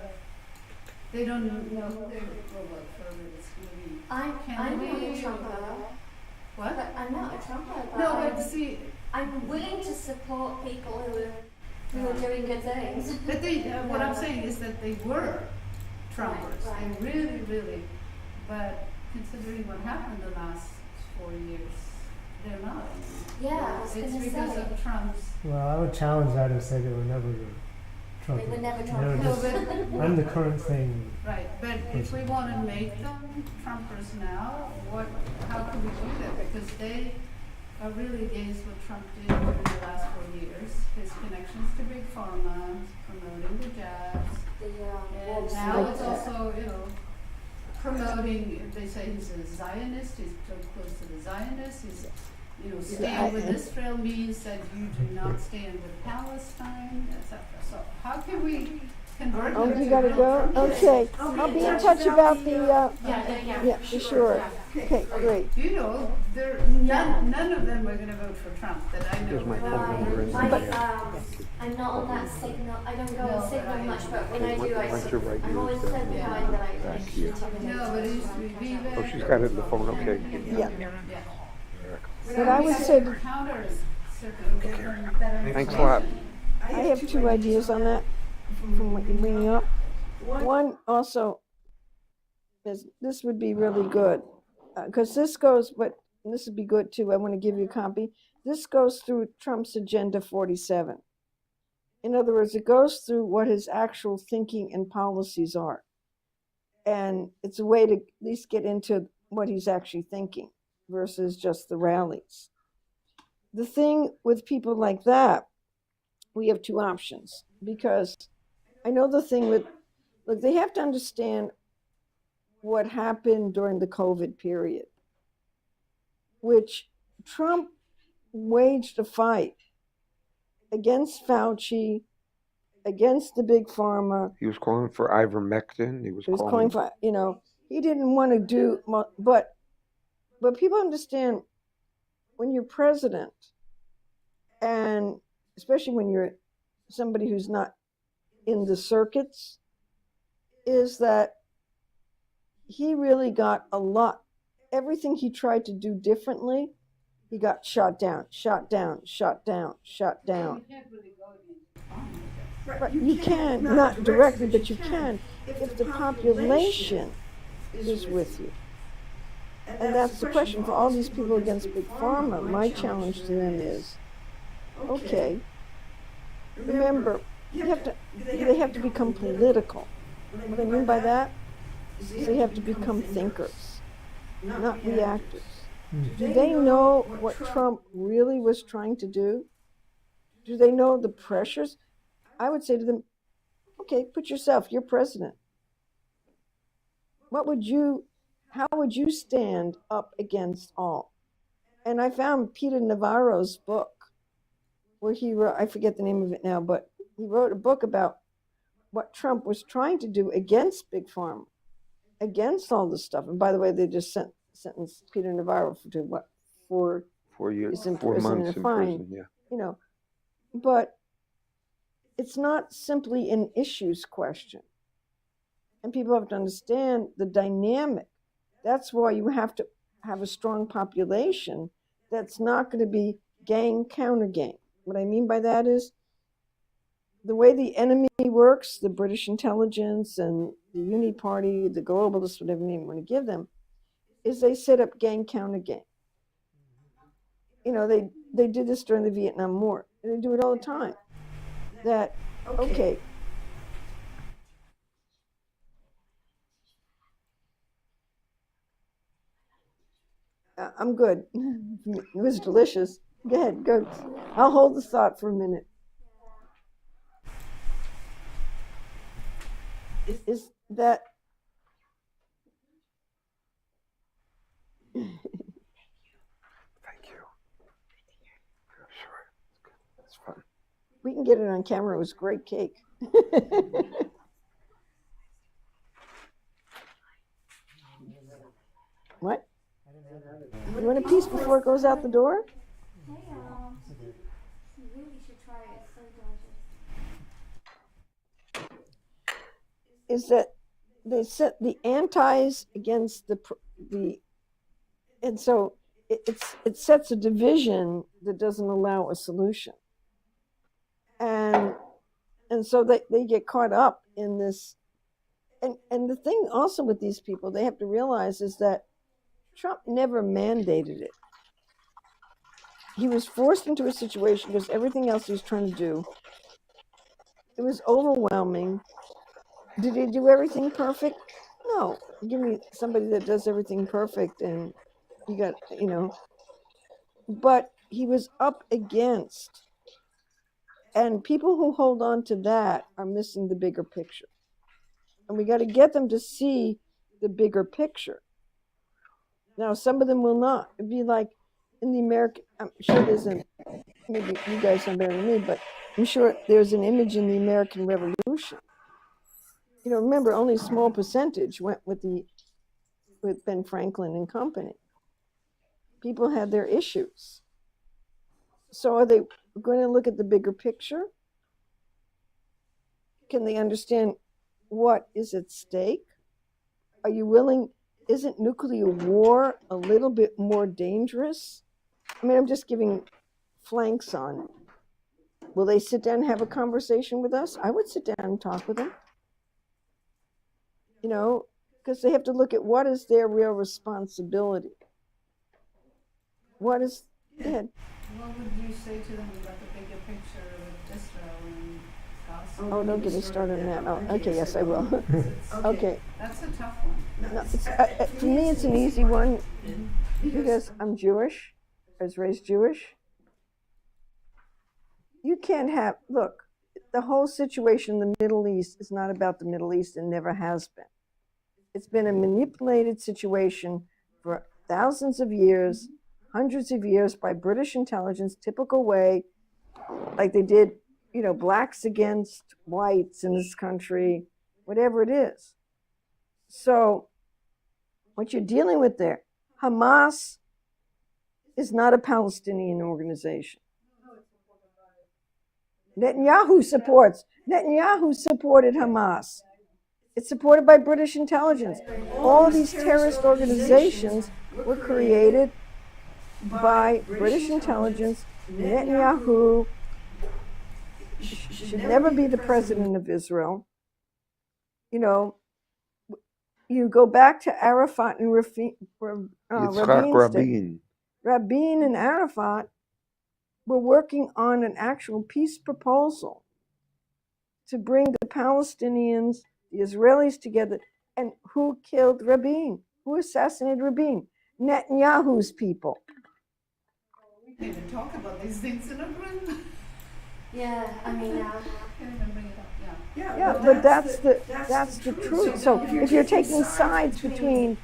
they don't know who they're for. It's going to be I'm not a Kennedy trumper. What? But I'm not a trumper. But No, but see, I'm willing to support people who are doing good things. but they, what I'm saying is that they were trumpers. Right. They really, really, but considering what happened the last 4 years, they're not. Yeah, I was It's gonna because say. of Trump's. Well, I would challenge that and say they were never Trump. They were never They Trump. were No, just, but I'm the current thing. right, but if we want to make them Trumpers now, how can we do that? Because they are really against what Trump did during the last 4 years. His connections to big pharma, promoting the jabs, and now it's also, promoting. They say he's a Zionist. He's so close to the Zionists. He's, stand with Israel means that you do not stand with Palestine, etc. So how can we convert them to You gotta real go? Trumpers? Okay, I'll be in touch about the, Yeah. for sure. Okay, great. None of them are going to vote for Trump that I know. Here's my phone number in there. I'm not on that signal. I don't go on signal much, but when I do, Why don't you write I'm always yours so down behind that I back here? No, but it used to be Viva. Oh, she's got it in the phone, okay. Yeah. Yeah. But I would say that Counters certain better Thanks a lot. I have 2 ideas on that from what you're bringing up. One also is, this would be really good, because this goes, and this would be good too, I want to give you a copy. This goes through Trump's Agenda 47. In other words, it goes through what his actual thinking and policies are. And it's a way to at least get into what he's actually thinking versus just the rallies. The thing with people like that, we have 2 options, because I know the thing with, look, they have to understand what happened during the COVID period, which Trump waged a fight against Fauci, against the big pharma. He was calling for ivermectin. He was calling for, he didn't want to do, but people understand when you're president, and especially when you're somebody who's not in the circuits, is that he really got a lot. Everything he tried to do differently, he got shot down, shot down, shot down, shot down. Right, you can, not directly, but you can if the population is with you. And that's the question for all these people against Big Pharma. My challenge to them is, okay, remember, they have to become political. What I mean by that is they have to become thinkers. not reactors. Do Do they know what Trump really was trying to do? Do they know the pressures? I would say to them, okay, put yourself, you're president. How would you stand up against all? And I found Peter Navarro's book where he wrote, I forget the name of it now, but he wrote a book about what Trump was trying to do against Big Pharma, against all this stuff. And by the way, they just sentenced Peter Navarro to what, 4 4 years, in 4 prison months and a in fine. prison. Yeah. You know, but it's not simply an issues question. And people have to understand the dynamic. That's why you have to have a strong population that's not going to be gang counter gang. What I mean by that is the way the enemy works, the British intelligence and the Uni Party, the globalists, whatever name you want to give them, is they set up gang counter gang. You know, they did this during the Vietnam War. And they do it all the time. That, okay, I'm good. It was delicious. Go ahead, go. I'll hold the thought for a minute. Is that Thank you. Sure. That's fun. we can get it on camera? It was great cake. What? You want a piece before it goes out the door? Hey, you really should try it. It's so delicious. Is that they set the antis against the and so it sets a division that doesn't allow a solution, and so they get caught up in this, and the thing also with these people they have to realize is that Trump never mandated it. He was forced into a situation because everything else he was trying to do, it was overwhelming. Did he do everything perfect? No. Give me somebody that does everything perfect and you got, but he was up against, and people who hold on to that are missing the bigger picture. And we got to get them to see the bigger picture. Now, some of them will not. It'd be like in the American, I'm sure there's maybe you guys know better than me, but I'm sure there's an image in the American Revolution. Remember, only a small percentage went with Ben Franklin and company. People had their issues. So are they going to look at the bigger picture? Can they understand what is at stake? Are you willing? Isn't nuclear war a little bit more dangerous? I mean, I'm just giving flanks on it. Will they sit down and have a conversation with us? I would sit down and talk with them. Because they have to look at what is their real responsibility. What is it? What would you say to them about the bigger picture with Israel and Gaza? Oh, don't get me started on that. Oh, okay, yes, I will. Okay. That's a tough one. No, for me, it's an easy one because I'm Jewish. I was raised Jewish. You can't look, the whole situation in the Middle East is not about the Middle East and never has been. It's been a manipulated situation for thousands of years, hundreds of years by British intelligence, typical way, like they did, blacks against whites in this country, whatever it is. So what you're dealing with there, Hamas is not a Palestinian organization. Netanyahu supported Hamas. It's supported by British intelligence. All these terrorist organizations were created by British intelligence. Netanyahu should never be the president of Israel. You go back to Arafat and Rabin. Rabin and Arafat were working on an actual peace proposal to bring the Palestinians, the Israelis together. And who killed Rabin? Who assassinated Rabin? Netanyahu's people. We can't even talk about these things in a room. Yeah, I mean, Can't even bring it up, yeah. Yeah, but that's the truth. So if you're taking sides between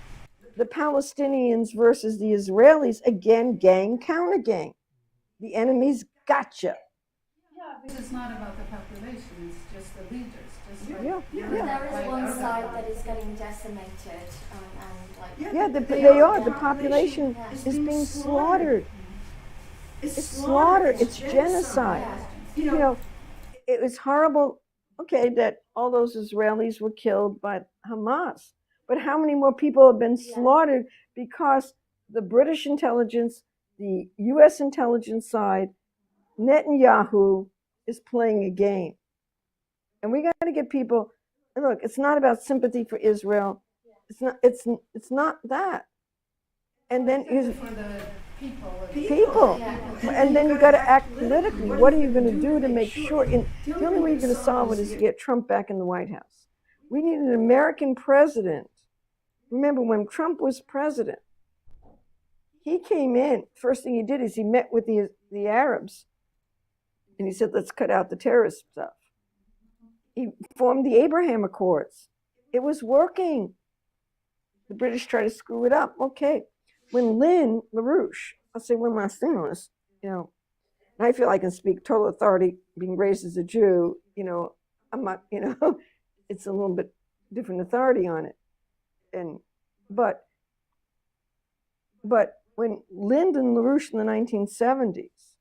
the Palestinians versus the Israelis, again, gang counter gang. The enemy's gotcha. Yeah, because it's not about the population, it's just the leaders, just like. Yeah, but there is one side that is getting decimated, and like. Yeah, they are. The population is being slaughtered. It's slaughter. It's genocide. You know, it was horrible. Okay, that all those Israelis were killed by Hamas, but how many more people have been slaughtered because the British intelligence, the U.S. intelligence side, Netanyahu is playing a game, and we got to get people. And look, it's not about sympathy for Israel. It's not. It's not that. And then For the people. people. And then you got to act politically. What are you going to do to make sure? The only way you're going to solve it is to get Trump back in the White House. We need an American president. Remember, when Trump was president, he came in. First thing he did is he met with the Arabs, and he said, "Let's cut out the terrorist stuff." He formed the Abraham Accords. It was working. The British tried to screw it up. Okay. When Lynn LaRouche, I'll say one last thing on this, and I feel I can speak total authority being raised as a Jew, I'm not, it's a little bit different authority on it. But when Lyndon LaRouche in the 1970s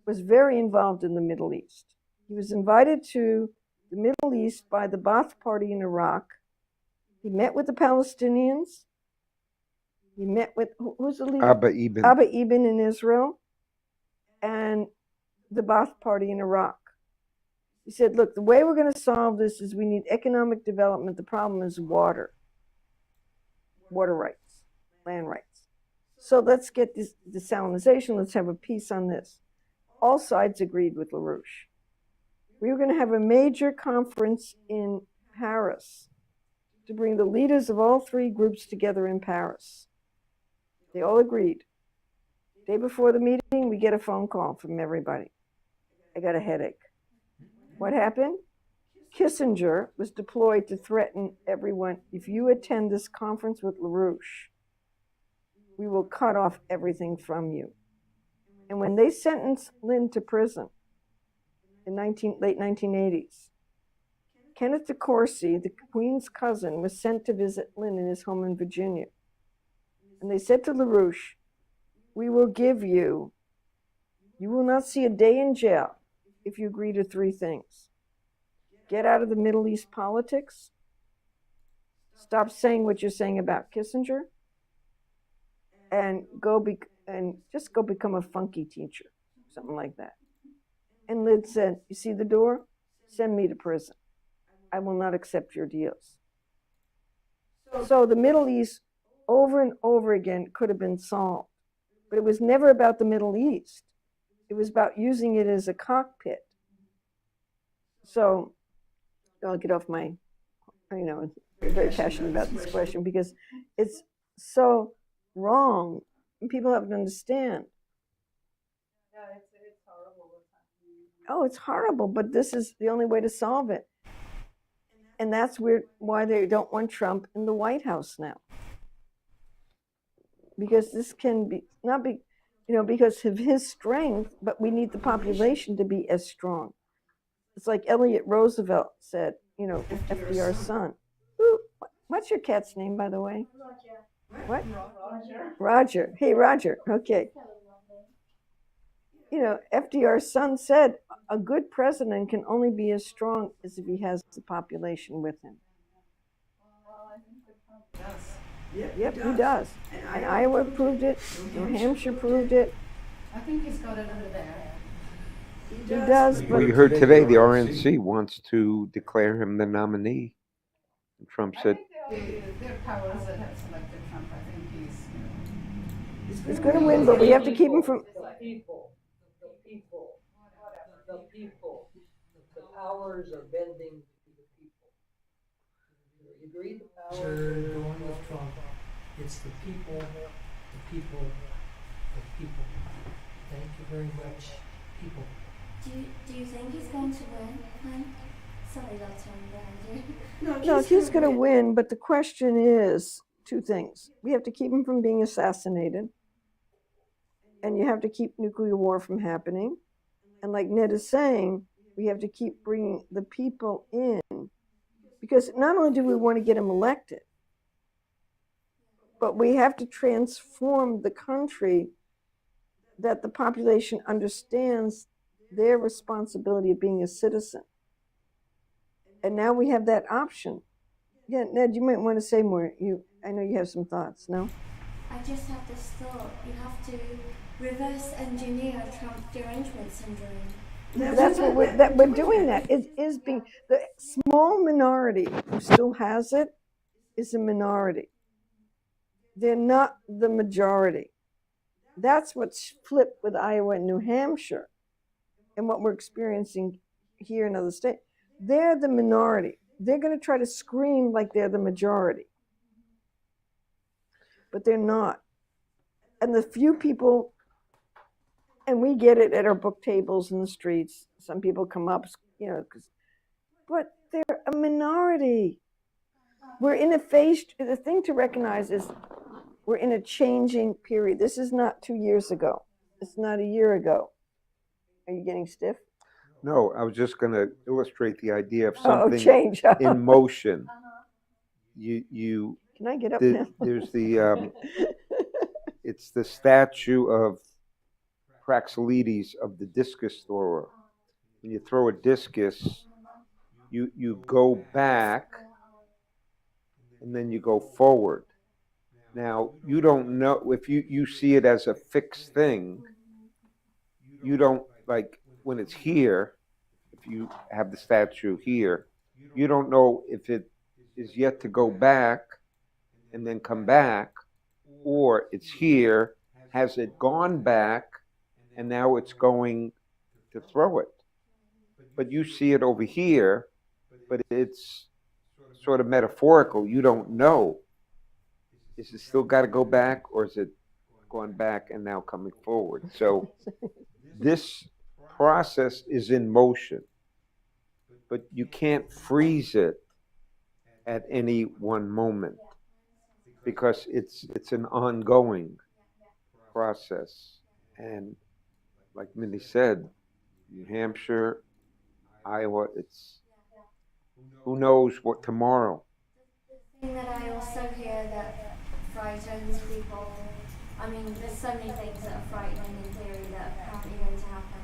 was very involved in the Middle East, he was invited to the Middle East by the Ba'ath Party in Iraq. He met with the Palestinians. He met with, who's the leader? Abba Eban in Israel and the Ba'ath Party in Iraq. He said, look, the way we're going to solve this is we need economic development. The problem is water rights, land rights. So let's get this desalinization. Let's have a peace on this. All sides agreed with LaRouche. We were going to have a major conference in Paris to bring the leaders of all three groups together in Paris. They all agreed. Day before the meeting, we get a phone call from everybody. I got a headache. What happened? Kissinger was deployed to threaten everyone. If you attend this conference with LaRouche, we will cut off everything from you. And when they sentenced Lynn to prison in late 1980s, Kenneth DeCourcy, the Queen's cousin, was sent to visit Lynn in his home in Virginia. And they said to LaRouche, we will give you will not see a day in jail if you agree to three things. Get out of the Middle East politics. Stop saying what you're saying about Kissinger. And just go become a funky teacher, something like that. And Lynn said, you see the door? Send me to prison. I will not accept your deals. So the Middle East, over and over again, could have been solved. But it was never about the Middle East. It was about using it as a cockpit. So I'll get off my, I'm very passionate about this question because it's so wrong. And people have to understand. Yeah, it's horrible what's happening. Oh, it's horrible, but this is the only way to solve it. And that's why they don't want Trump in the White House now. Because this can not be, because of his strength, but we need the population to be as strong. It's like Elliot Roosevelt said, FDR's son. Ooh, what's your cat's name, by the way? Roger. What? Roger. Roger. Hey, Roger. Okay. FDR's son said a good president can only be as strong as if he has the population with him. Well, I think that Trump does. Yep, he does. And Iowa proved it. New Hampshire proved it. I think he's got it under there. He does. But We heard today the RNC wants to declare him the nominee. And Trump said, Their powers that have selected Trump, I think he's going to win, but we have to keep him from. The people. The powers are bending to the people. You agree? The powers They're going with Trump. It's the people, the people, the people. Thank you very much, people. Do you think he's going to win then? Sorry, that's behind you. No, he's going to win, but the question is two things. We have to keep him from being assassinated, and you have to keep nuclear war from happening. And like Ned is saying, we have to keep bringing the people in, because not only do we want to get him elected, but we have to transform the country that the population understands their responsibility of being a citizen. And now we have that option. Yeah, Ned, you might want to say more. I know you have some thoughts, no? I just have this thought. You have to reverse engineer Trump's derangement syndrome. That's what we're doing. That is being the small minority who still has it is a minority. They're not the majority. That's what's flipped with Iowa and New Hampshire, and what we're experiencing here in other states. They're the minority. They're going to try to scream like they're the majority, but they're not. And the few people, and we get it at our book tables in the streets. Some people come up, but they're a minority. We're in a phase. The thing to recognize is we're in a changing period. This is not 2 years ago. It's not a year ago. Are you getting stiff? No, I was just going to illustrate the idea of something change. in motion. You. Can I get up now? There's it's the statue of Praxiteles of the discus thrower. When you throw a discus, you go back and then you go forward. Now, you don't know, if you see it as a fixed thing, you don't, like when it's here, if you have the statue here, you don't know if it is yet to go back and then come back, or it's here, has it gone back, and now it's going to throw it. But you see it over here, but it's sort of metaphorical. You don't know. Is it still got to go back, or is it gone back and now coming forward? So this process is in motion, but you can't freeze it at any one moment because it's an ongoing process. And like Minnie said, New Hampshire, Iowa, it's who knows what tomorrow. The thing that I also hear that frightens people, I mean, there's so many things that are frightening in theory that are apparently going to happen.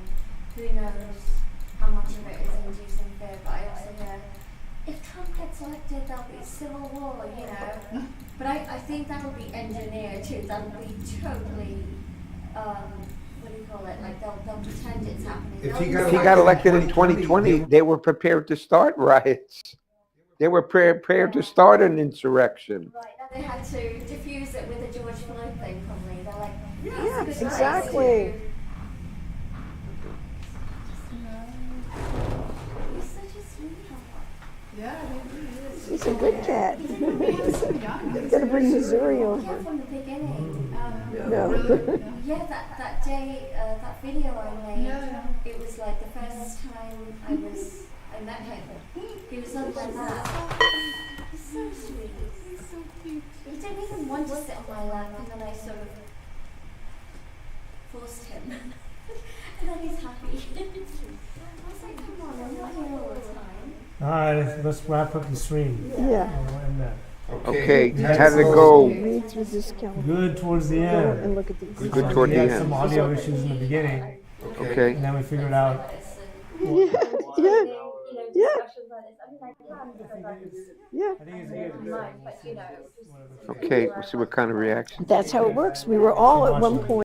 Who knows how much of it is inducing fear, but I also hear, if Trump gets elected, there'll be a civil war, But I think that'll be engineered too. That'll be totally, what do you call it? Like they'll pretend it's happening. If he got elected in 2020, they were prepared to start riots. They were prepared to start an insurrection. Right, and they had to diffuse it with the George Floyd thing, probably. They're like, Yeah, exactly. He's such a sweetheart. Yeah, he is. He's a good cat. He's Gotta bring Missouri Yeah, over. from the beginning. No. Yeah, that day, that video I made, it was like the first time I met him. He was like that. He's so sweet. He's so cute. He didn't even want to sit on my lap, and then I sort of forced him. And then he's happy. I was like, come on, I'm not here all the time. All right, let's wrap up the stream. Yeah. We'll end that. Okay, how did it go? Read through this calendar. Good towards the Go end. and look at these. Good toward We the had end. some audio issues in the beginning, Okay. and then we figured out. Yeah. Yeah. Yeah. I think it's good. Okay, we'll see what kind of reaction. That's how it works. We were all at one point.